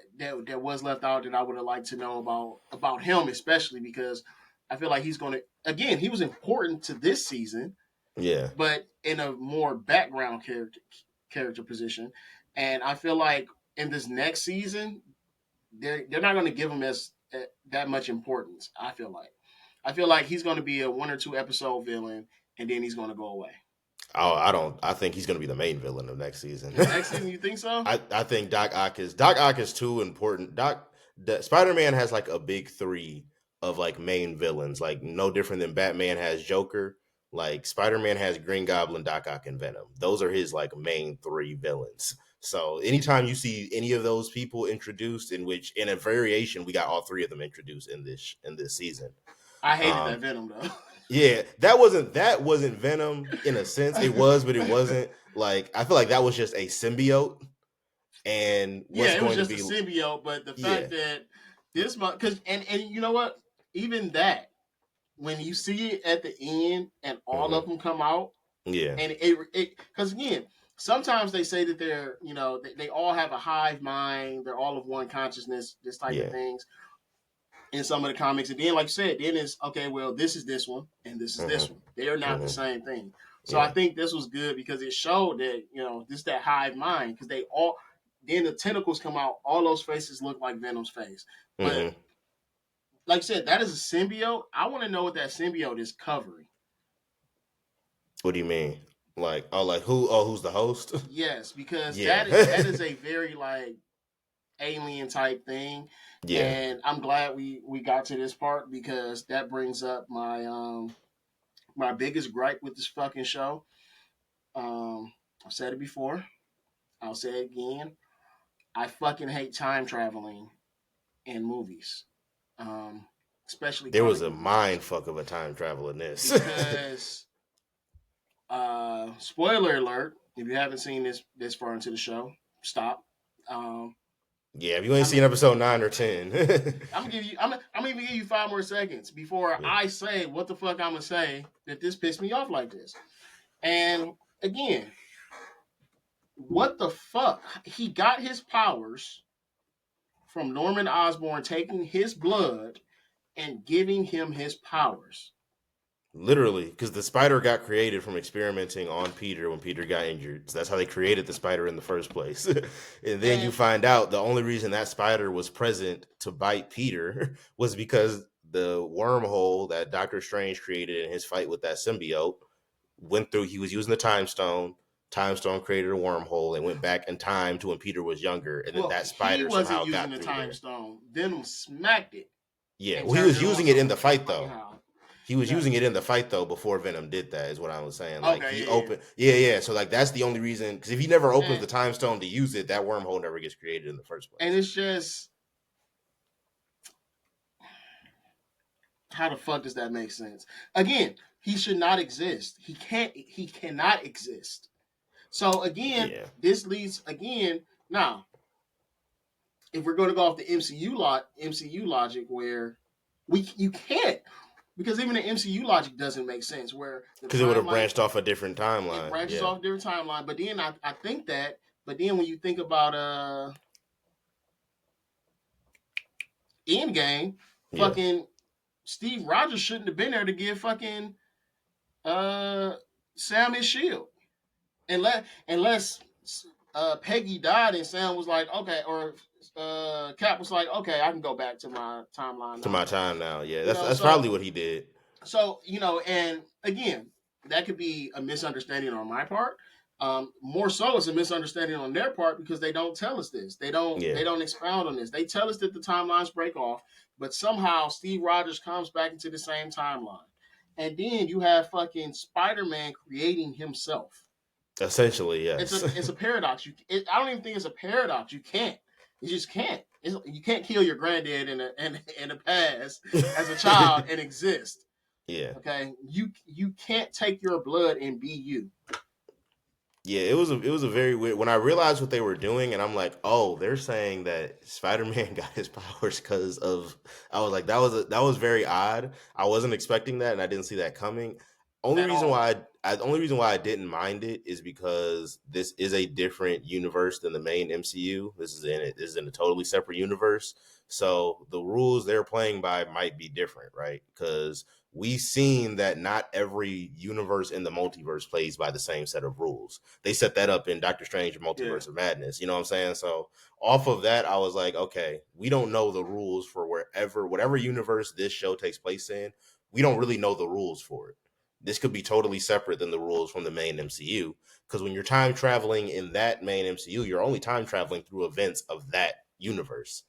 was left out that I would have liked to know about him, especially because I feel like he's going to again he was important to this season, Yeah. but in a more background character position, and I feel like in this next season they're not going to give him as that much importance. I feel like he's going to be a 1 or 2 episode villain, and then he's going to go away. Oh, I don't. I think he's going to be the main villain of next season. The next season, you think so? I think Doc Ock is too important. Spider Man has like a big three of like main villains, like no different than Batman has Joker. Like Spider Man has Green Goblin, Doc Ock, and Venom. Those are his like main three villains. So anytime you see any of those people introduced, in which in a variation we got all three of them introduced in this season. I hated that Um, Venom though. yeah, that wasn't Venom in a sense. It was, but it wasn't. Like I feel like that was just a symbiote, and Yeah, what's it was going to just a be symbiote, but the yeah. fact that this month, because and you know what, even that when you see it at the end and all Hmm. of them come out, Yeah. and it because again, sometimes they say that they're they all have a hive mind, they're all of one consciousness, this type of Yeah. things in some of the comics, and then like you said, then it's okay. Well, this is this one, and this is Hmm. this one. They are not the Hmm. same thing. So I Yeah. think this was good because it showed that this that hive mind because they all then the tentacles come out, all those faces look like Venom's face, but Hmm. like I said, that is a symbiote. I want to know what that symbiote is covering. What do you mean? Like oh, like who? Oh, who's the host? Yes, because Yeah. that is a very like alien type thing, Yeah. and I'm glad we got to this part because that brings up my biggest gripe with this fucking show. I've said it before. I'll say it again. I fucking hate time traveling in movies, um, especially There was comic a book movies, mind fuck of a time travel in this. because spoiler alert: if you haven't seen this far into the show, stop. Um, Yeah, if you ain't I seen mean, episode 9 or 10. I'm gonna give you. I'm gonna give you 5 more seconds before Yeah. I say what the fuck I'm gonna say that this pissed me off like this. And again, what the fuck? He got his powers from Norman Osborn taking his blood and giving him his powers. Literally, because the spider got created from experimenting on Peter when Peter got injured. So that's how they created the spider in the first place. And then you And find out the only reason that spider was present to bite Peter was because the wormhole that Doctor Strange created in his fight with that symbiote went through. He was using the time stone. Time stone created a wormhole and went back in time to when Peter was younger. And then well, that he spider wasn't somehow using got the through time there. stone. Venom smacked it Yeah, and well, he turned was it on using it in someone. the fight Funny though. how. He was Yeah. using it in the fight though before Venom did that. Is what I was saying. Like he Okay. opened, yeah. So like that's the only reason because if he never Yeah. opens the time stone to use it, that wormhole never gets created in the first And place. it's just, how the fuck does that make sense? Again, he should not exist. He can't. He cannot exist. So again, Yeah, this leads again. Now, if we're going to go off the MCU logic, where you can't, because even the MCU logic doesn't make sense. Where the because it would have timeline, branched off a different it timeline. branches Yeah, off a different timeline. But then I think that. But then when you think about Endgame, yeah. fucking Steve Rogers shouldn't have been there to give fucking uh Sam his shield. Unless Peggy died and Sam was like, okay, or Cap was like, okay, I can go back to my timeline To now. my time now. Yeah, You that's know, that's probably what he did. and again, that could be a misunderstanding on my part. More so, it's a misunderstanding on their part because they don't tell us this. They don't. Yeah, They don't expound on this. They tell us that the timelines break off, but somehow Steve Rogers comes back into the same timeline, and then you have fucking Spider-Man creating himself. essentially It's yes. a paradox. I don't even think it's a paradox. You can't. You just can't. You can't kill your granddad in a past as a child and exist. Yeah. Okay, you can't take your blood and be you. Yeah, it was a very weird when I realized what they were doing, and I'm like, oh, they're saying that Spider Man got his powers because of. I was like, that was very odd. I wasn't expecting that, and I didn't see that coming. Only At reason all. why only reason why I didn't mind it is because this is a different universe than the main MCU. This is in a totally separate universe, so the rules they're playing by might be different, right? Because we've seen that not every universe in the multiverse plays by the same set of rules. They set that up in Doctor Strange Yeah. Multiverse of Madness. You know what I'm saying? So off of that, I was like, okay, we don't know the rules for whatever universe this show takes place in. We don't really know the rules for it. This could be totally separate than the rules from the main MCU. Because when you're time traveling in that main MCU, you're only time traveling through events of that universe.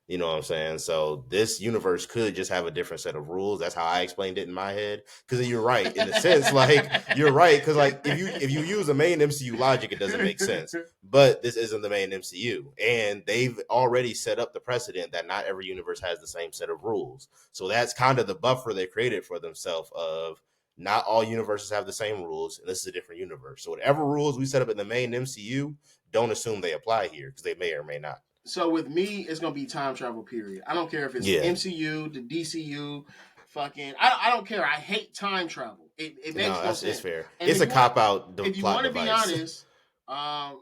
You know what I'm saying? So this universe could just have a different set of rules. That's how I explained it in my head. Because you're right in the sense, like you're right. Because like if you use the main MCU logic, it doesn't make sense. But this isn't the main MCU, and they've already set up the precedent that not every universe has the same set of rules. So that's kind of the buffer they created for themselves of not all universes have the same rules, and this is a different universe. So whatever rules we set up in the main MCU, don't assume they apply here because they may or may not. So with me, it's gonna be time travel. Period. I don't care if it's the Yeah, MCU, the DCU, fucking. I don't care. I hate time travel. It no, makes no it's sense. fair. And It's a cop out if you plot want to be device. honest, um,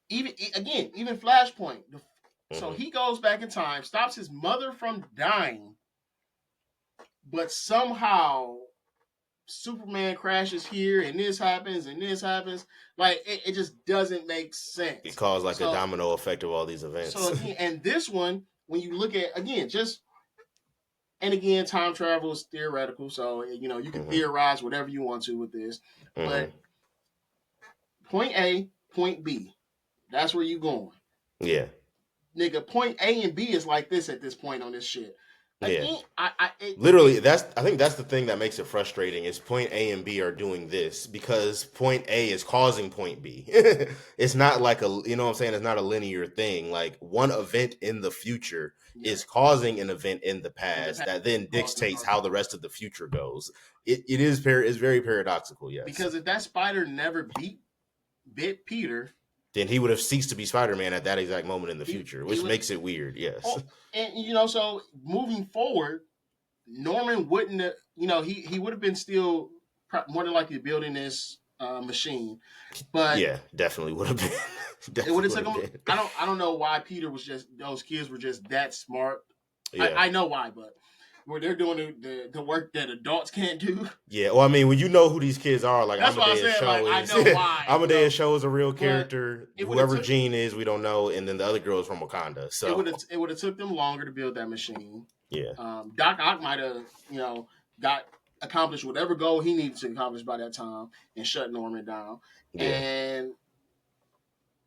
even Flashpoint. So Hmm. he goes back in time, stops his mother from dying, but somehow Superman crashes here and this happens and this happens. Like it just doesn't make It sense. caused like a So domino effect of all these so events. again, and this one, when you look at again, just and again, time travel is theoretical, so you can Hmm. theorize whatever you want to with this. Hmm. But point A, point B, that's where you going, Yeah, nigga. Point A and B is like this at this point on this shit. yeah. Again, Literally, I think that's the thing that makes it frustrating is point A and B are doing this because point A is causing point B. It's not like you know what I'm saying, it's not a linear thing. Like one event in the future yeah, is causing an event in the in the past past, that then causing dictates how the rest of the future goes. It's very paradoxical, yes. because if that spider never bit Peter, Then he would have ceased to be Spider-Man at that exact moment in the future, he which would. makes it weird, yes. Oh, and so moving forward, Norman wouldn't have, he would have been still more than likely building this. machine, but Yeah, definitely would have been. it would Definitely have would took have them. been. I don't know why Peter was just those kids were just that smart. Yeah. I know why, but where they're doing the work that adults can't do. Yeah, well, I mean, when you know who these kids are, like That's why I Amadeus said like Cho I is know why, Amadeus Cho is a real but character. it would have Whoever took Gene is, we don't know, and then the other girl is from Wakanda. So it would have took them longer to build that machine. yeah, Doc Ock might have got accomplished whatever goal he needed to accomplish by that time and shut Norman down yeah,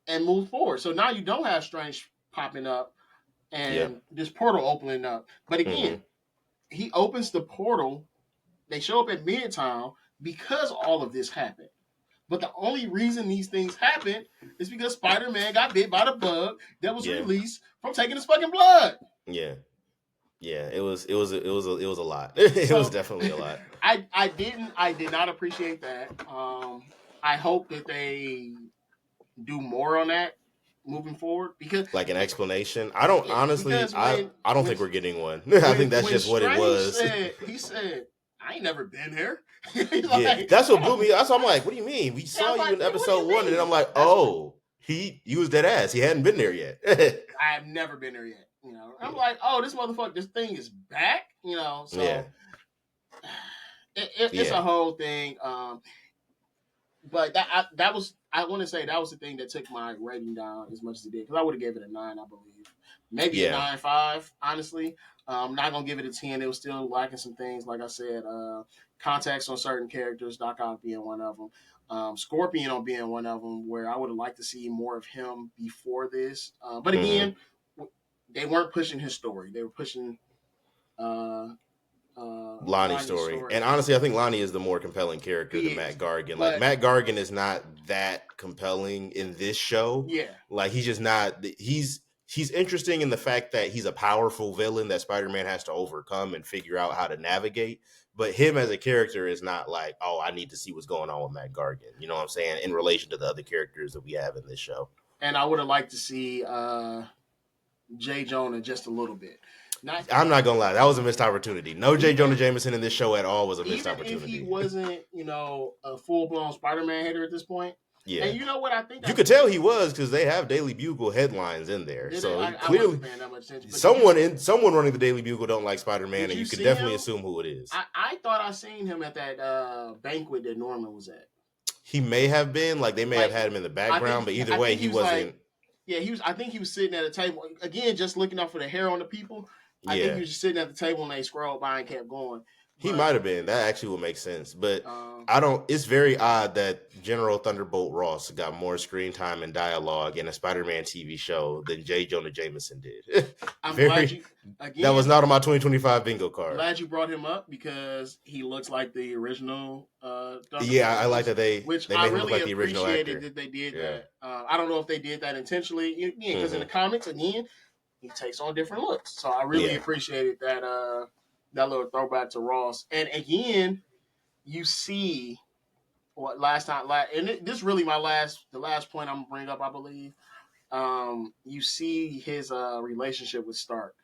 and move forward. So now you don't have Strange popping up yeah. and this portal opening up. But Mm-hmm. again, he opens the portal. They show up at Midtown because all of this happened. But the only reason these things happened is because Spider-Man got bit by the bug that was Yeah, released from taking his fucking blood. yeah, yeah. It was a lot. It was So definitely a lot. I did not appreciate that. I hope that they do more on that moving forward because Like an explanation. I don't yeah, honestly. because I don't when think we're getting one. I think that's when just what it Strange was. said he said I ain't never been here. He's Yeah, like that's what blew me. That's what I'm like. What do you mean? We yeah, I saw was you like in nigga, what do episode you one, and then I'm mean? like, That's what oh, he was dead ass. He hadn't been there yet. I've never been there yet. I'm Yeah. like, oh, this motherfucker, this thing is back. Yeah, So it's yeah. a whole thing. But that was I want to say that was the thing that took my rating down as much as it did because I would have gave it a 9, I believe, maybe a Yeah. 9.5. Honestly, I'm not gonna give it a 10. It was still lacking some things, like I said, context on certain characters, Doc Ock being one of them, Scorpion on being one of them, where I would have liked to see more of him before this. But Hmm. again, they weren't pushing his story; they were pushing uh, Lonnie's Lonnie's story. story. And honestly, I think Lonnie is the more compelling character He than Matt is, Gargan. Like but Matt Gargan is not that compelling in this show. yeah, Like he's just not he's interesting in the fact that he's a powerful villain that Spider-Man has to overcome and figure out how to navigate. But him as a character is not like, oh, I need to see what's going on with Matt Gargan. You know what I'm saying? In relation to the other characters that we have in this show. and I would have liked to see Jay Jonah just a little bit. Not I'm not gonna lie, that was a missed opportunity. No J. Jonah even Jameson in this show at all was a missed even if he opportunity. wasn't, a full blown Spider Man hater at this point. Yeah. And you know what? I think You that's could tell he was because they have Daily Bugle headlines in there. did it. So I wasn't clearly paying that much attention. But someone running the Daily Bugle don't like Spider-Man, did and you you can see definitely him? assume who it is. I thought I seen him at that banquet that Norman was at. He may have been, like they may have Like had him in the background, but either I way, think he he was wasn't. like he was. I think he was sitting at a table again, just looking out for the hair on the people. I think he Yeah. was just sitting at the table and they scrolled by and kept going. He But might have been. That actually would make sense. But um, I don't it's very odd that General Thunderbolt Ross got more screen time and dialogue in a Spider-Man TV show than J. Jonah Jameson did. I'm glad Very you that was again. not on my 2025 bingo card. Glad you brought him up because he looks like the original Yeah, Thunderbolt I like Ross, that which they I made him look really like the original appreciated actor. that they did Yeah. that. I don't know if they did that intentionally, because in the Hmm. comics, again, he takes on different looks. So I really Yeah. appreciated that that little throwback to Ross. And again, you see what last time, and this is really the last point I'm gonna bring up, I believe. You see his relationship with Stark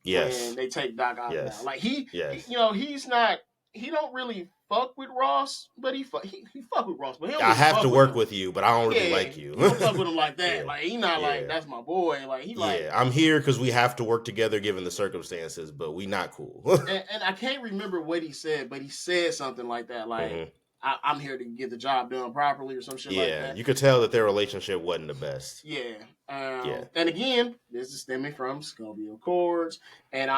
when Yes. they take Doc Ock down. Yes. Like Yes. he's not. He don't really fuck with Ross, but he fuck with Ross, but he don't I really have to fuck with work him. with you, but I don't really Yeah, like you. he don't fuck with him like that. Yeah. Like he not like Yeah. that's my boy. Like he like, Yeah. I'm here because we have to work together given the circumstances, but we not cool. and I can't remember what he said, but he said something like that. Like Hmm. I'm here to get the job done properly or some shit like Yeah. that. You could tell that their relationship wasn't the best. Yeah. Yeah. And again, this is stemming from Scoville Accords. And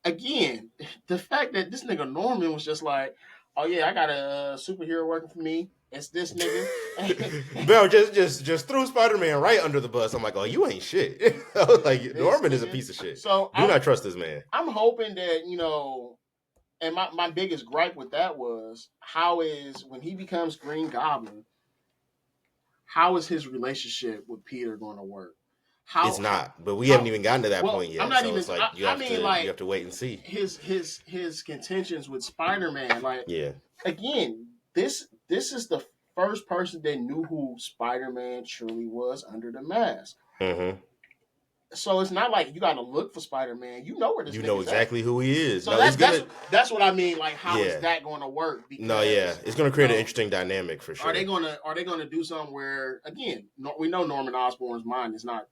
again, the fact that this nigga Norman was just like, oh yeah, I got a superhero working for me. It's this nigga. Bro, just threw Spider-Man right under the bus. I'm like, oh, you ain't shit. I was like, this Norman is a nigga. piece of shit. So Do not trust this man. I'm hoping that, and my biggest gripe with that was how is when he becomes Green Goblin, how is his relationship with Peter going to work? It's not, but we haven't How even gotten to that well, point I'm yet. not So even. it's like I mean, you have like to wait and see. his contentions with Spider-Man. Like Yeah. again, this is the first person that knew who Spider-Man truly was under the mask. Mm-hmm. So it's not like you got to look for Spider-Man. You know where this You know nigga's at. exactly who he is. So No, it's gonna. that's what I mean. Like, how is Yeah. that going to work? No, yeah, Because it's gonna create an interesting dynamic for sure. are they gonna do something where again we know Norman Osborn's mind is not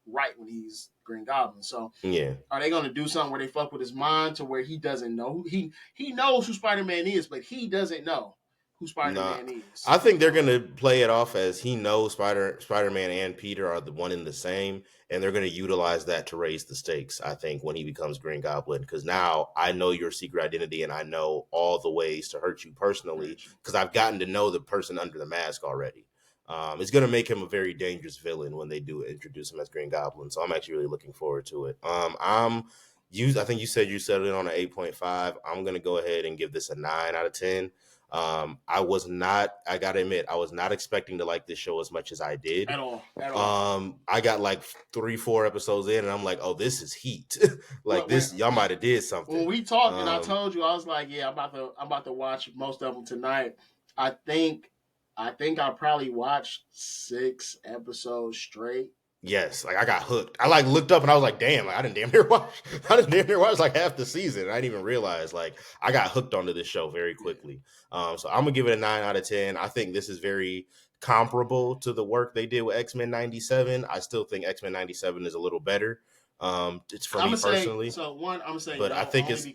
right when he's Green Goblin. So Yeah. are they gonna do something where they fuck with his mind to where he doesn't know he knows who Spider Man is, but he doesn't know who Spider Nah, Man is. I think they're gonna play it off as he knows Spider Man and Peter are the one and the same, and they're gonna utilize that to raise the stakes. I think when he becomes Green Goblin, because now I know your secret identity and I know all the ways to hurt you personally, because I've gotten to know the person under the mask already. It's gonna make him a very dangerous villain when they do introduce him as Green Goblin. So I'm actually really looking forward to it. I think you said you settled in on an 8.5. I'm gonna go ahead and give this a 9 out of 10. I gotta admit, I was not expecting to like this show as much as I did. At all. I got like 3-4 episodes in and I'm like, oh, this is heat. Like y'all might have did something. When we talked and I told you, I was like, yeah, I'm about to watch most of them tonight. I think I probably watched 6 episodes straight. Yes, like I got hooked. I like looked up and I was like, damn, like, I didn't damn near watch like half the season. I didn't even realize like I got hooked onto this show very quickly. So I'm gonna give it a 9 out of 10. I think this is very comparable to the work they did with X-Men 97. I still think X-Men 97 is a little better. It's for me personally. I'm saying, but no, I think it's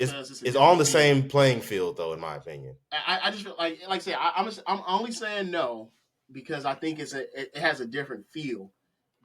on the field. same playing field though, in my opinion. I just feel like I say, I'm only saying no because I think it has a different feel.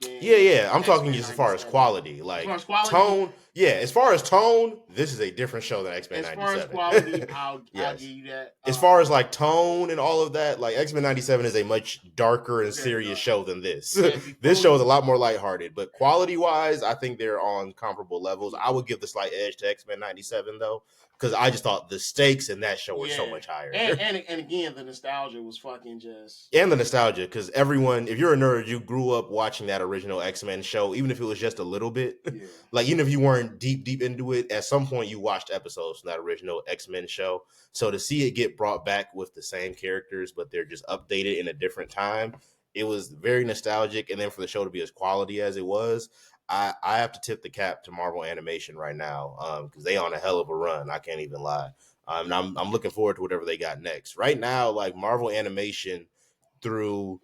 Yeah. I'm talking just as far as quality, like tone. Yeah, as far as tone, this is a different show than X-Men 97. As far as quality, I'll give you that. As far as like tone and all of that, like X-Men 97 is a much darker and serious show than this. This show is a lot more lighthearted, but quality-wise, I think they're on comparable levels. I would give the slight edge to X-Men 97 though, because I just thought the stakes in that show were so much higher. And again, the nostalgia was fucking just. And the nostalgia, because everyone, if you're a nerd, you grew up watching that original X-Men show, even if it was just a little bit. Yeah. Like, even if you weren't deep into it, at some point you watched episodes from that original X-Men show. So to see it get brought back with the same characters, but they're just updated in a different time, it was very nostalgic. And then for the show to be as quality as it was, I have to tip the cap to Marvel Animation right now, because they on a hell of a run. I can't even lie. And I'm looking forward to whatever they got next. Right now, like Marvel Animation, through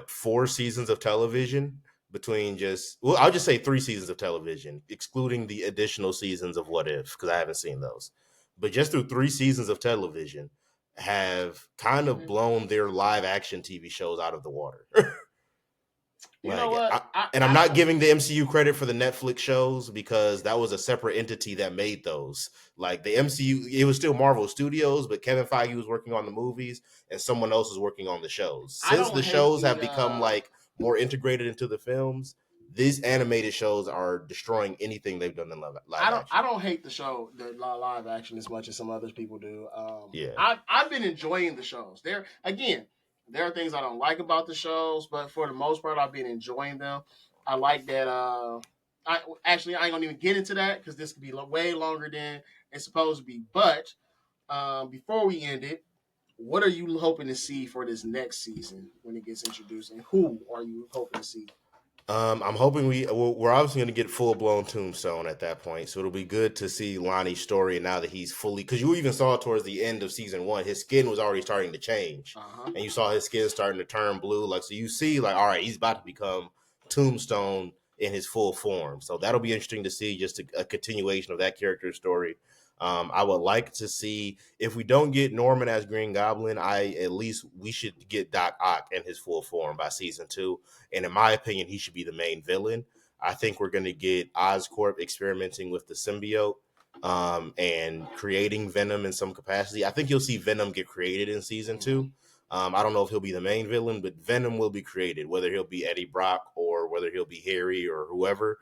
4 seasons of television, I'll just say 3 seasons of television, excluding the additional seasons of What If, because I haven't seen those. But just through 3 seasons of television, have kind of blown their live action TV shows out of the water. You know what? I'm not giving the MCU credit for the Netflix shows because that was a separate entity that made those. Like the MCU, it was still Marvel Studios, but Kevin Feige was working on the movies and someone else was working on the shows. Since the shows have become like more integrated into the films, these animated shows are destroying anything they've done in live action. I don't hate the live action as much as some other people do. Yeah, I've been enjoying the shows. There are things I don't like about the shows, but for the most part, I've been enjoying them. I like that. I ain't gonna even get into that because this could be way longer than it's supposed to be. But before we end it, what are you hoping to see for this next season when it gets introduced, and who are you hoping to see? I'm hoping we're obviously going to get full blown Tombstone at that point, so it'll be good to see Lonnie's story now that he's fully. Because you even saw towards the end of season 1, his skin was already starting to change, and you saw his skin starting to turn blue. Like, so you see, like, all right, he's about to become Tombstone in his full form. So that'll be interesting to see, just a continuation of that character's story. I would like to see, if we don't get Norman as Green Goblin, we should get Doc Ock in his full form by season 2. And in my opinion, he should be the main villain. I think we're going to get Oscorp experimenting with the symbiote, and creating Venom in some capacity. I think you'll see Venom get created in season 2. I don't know if he'll be the main villain, but Venom will be created, whether he'll be Eddie Brock or whether he'll be Harry or whoever.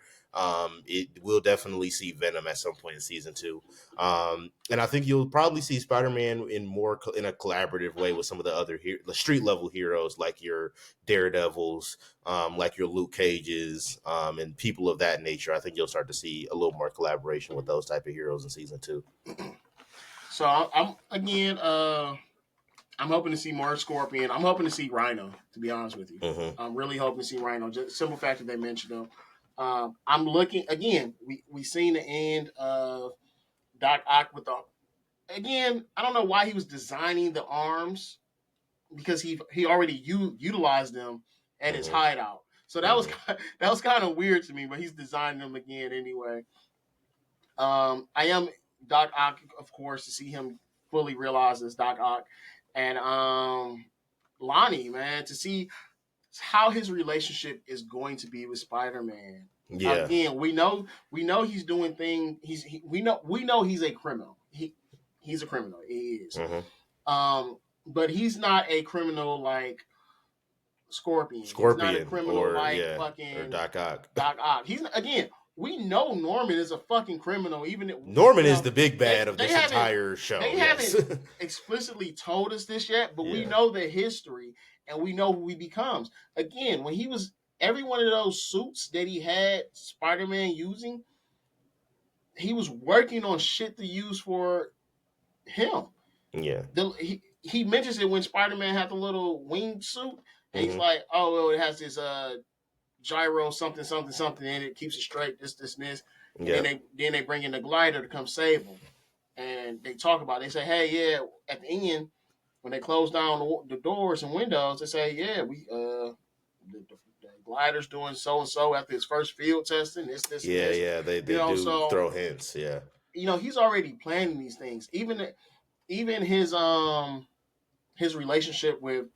It will definitely see Venom at some point in season 2. And I think you'll probably see Spider-Man in a collaborative way with some of the other the street level heroes, like your Daredevils, like your Luke Cages, and people of that nature. I think you'll start to see a little more collaboration with those type of heroes in season 2. So I'm hoping to see more Scorpion. I'm hoping to see Rhino, to be honest with you. I'm really hoping to see Rhino. Just simple fact that they mentioned him. I'm looking again. We seen the end of Doc Ock with the again. I don't know why he was designing the arms because he already utilized them at his Mm-hmm. hideout. So that was Mm-hmm. that was kind of weird to me, but he's designing them again anyway. I am Doc Ock, of course, to see him fully realize as Doc Ock, and Lonnie, man, to see how his relationship is going to be with Spider Man. Yeah. Again, we know he's doing things. We know he's a criminal. He's a criminal. He is. Mm-hmm. But he's not a criminal like Scorpion. He's not a Scorpion criminal or like or fucking Doc Ock. Doc Ock. He's again. We know Norman is a fucking criminal. Even Norman is the big bad of they this haven't entire show. they Yes. haven't explicitly told us this yet, but we Yeah. know the history and we know who he becomes. Again, when he was every one of those suits that he had Spider Man using, he was working on shit to use for him. Yeah. He mentions it when Spider Man had the little wing suit, and he's Mm-hmm. like, "Oh, well, it has this gyro something something something, and it keeps it straight. This and this." And Yeah. then they bring in the glider to come save him, and they talk about. It. They say, "Hey, yeah." At the end, when they close down the doors and windows, they say, "Yeah, we the glider's doing so and so after his first field testing. This and Yeah. this." Yeah. They You know, do so throw hints. Yeah. he's already planning these things. Even his relationship with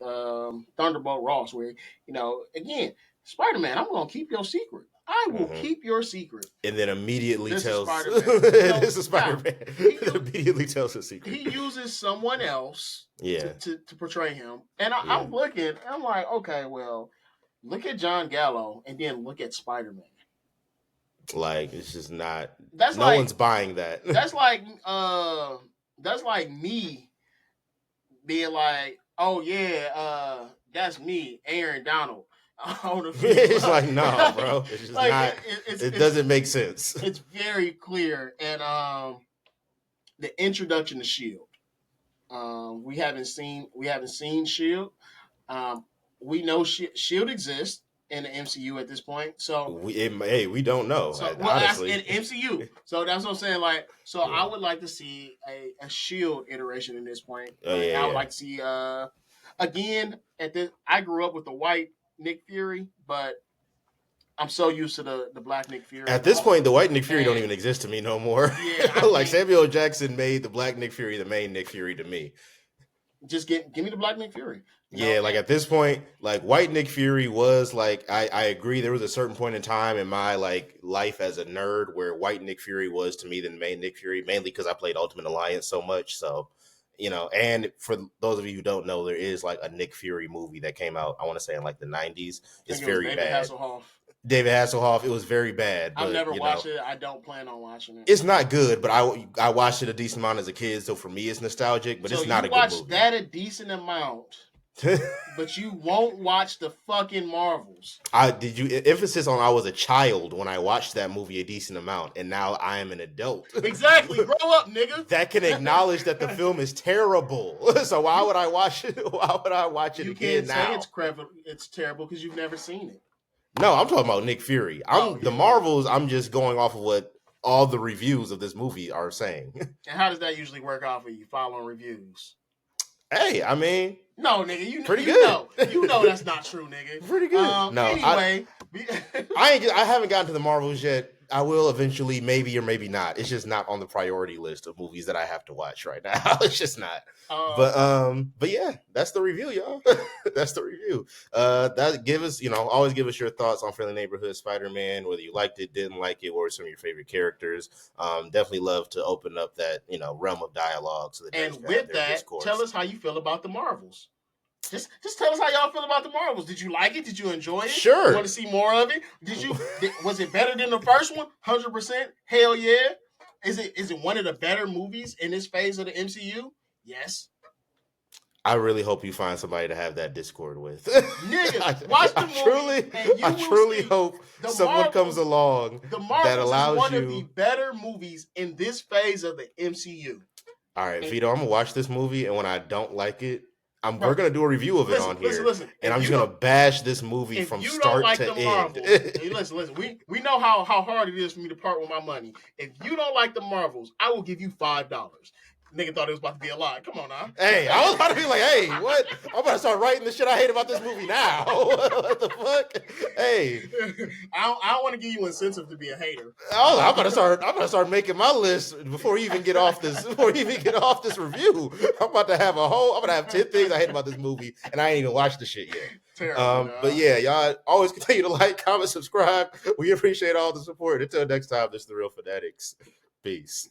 Thunderbolt Ross, where again, Spider Man, I'm gonna keep your secret. I will Mm-hmm. keep your secret. And then immediately This is tells Spider-Man. this is Spider-Man. He, Immediately tells his secret. he uses someone else Yeah. to portray him, and Yeah. I'm looking. I'm like, okay, well, look at John Gallo, and then look at Spider Man. Like it's just not. That's no one's buying that. That's like me being like, oh yeah, that's me, Aaron Donald. On the field. It's like, no, bro. It's just like, not. It doesn't make sense. It's very clear, and the introduction to Shield. We haven't seen Shield. We know Shield exists in the MCU at this point, so we don't know. So, honestly, in MCU. So that's what I'm saying. Like, so Yeah. I would like to see a Shield iteration in this point. Oh, yeah, I would yeah. like to see again at this. I grew up with the white Nick Fury, but I'm so used to the black Nick Fury. At this point, the white Nick Fury And- don't even exist to me no more. Yeah, like Samuel L. Jackson made the black Nick Fury the main Nick Fury to me. Just give me the black Nick Fury. You Yeah, know? like at this point, like white Nick Fury was like I agree there was a certain point in time in my like life as a nerd where white Nick Fury was to me the main Nick Fury, mainly because I played Ultimate Alliance so much. So, and for those of you who don't know, there is like a Nick Fury movie that came out, I want to say in like the 90s. It's very David bad. Hasselhoff. David Hasselhoff, it was very bad. But, I've never watched it. I don't plan on watching it. It's not good, but I watched it a decent amount as a kid, so for me it's nostalgic, but so it's not a you good watch movie. that a decent amount, but you won't watch the fucking Marvels. Emphasis on I was a child when I watched that movie a decent amount, and now I am an adult. Exactly. Grow up, nigga. That can acknowledge that the film is terrible. So why would I watch it? Why would I watch it You again can't now? say it's terrible because you've never seen it. No, I'm talking about Nick Fury. The Marvels. I'm just going off of what all the reviews of this movie are saying. And how does that usually work out for you? Following reviews. Hey, I mean, no, nigga, pretty you good. You know that's not true, nigga. Pretty good. No, anyway, I haven't gotten to the Marvels yet. I will eventually, maybe or maybe not. It's just not on the priority list of movies that I have to watch right now. It's just not. But yeah, that's the review, y'all. That's the review. Always give us your thoughts on Friendly Neighborhood Spider-Man, whether you liked it, didn't like it, or some of your favorite characters. Definitely love to open up that realm of dialogue. So and with that, discourse. Tell us how you feel about the Marvels. Just tell us how y'all feel about the Marvels. Did you like it? Did you enjoy it? Sure. You want to see more of it? Was it better than the first one? 100%. Hell yeah. Is it one of the better movies in this phase of the MCU? Yes. I really hope you find somebody to have that Discord with. Nigga, watch the movie. I truly hope someone comes along that allows is one of the better movies in this phase of the MCU. All right, Vito, I'm gonna watch this movie, and when I don't like it, We're gonna do a review of it on here, and I'm just gonna bash this movie from start to end. Hey, listen. We know how hard it is for me to part with my money. If you don't like the Marvels, I will give you $5. Nigga thought it was about to be a lie. Come on now. Hey, I was about to be like, hey, what? I'm about to start writing the shit I hate about this movie now. What the fuck? Hey, I don't want to give you incentive to be a hater. I'm gonna start making my list before you even get off this. Before you even get off this review, I'm gonna have 10 things I hate about this movie, and I ain't even watched the shit yet. Terrible, but yeah, y'all always continue to like, comment, subscribe. We appreciate all the support. Until next time, this is the Real Fanatics. Peace.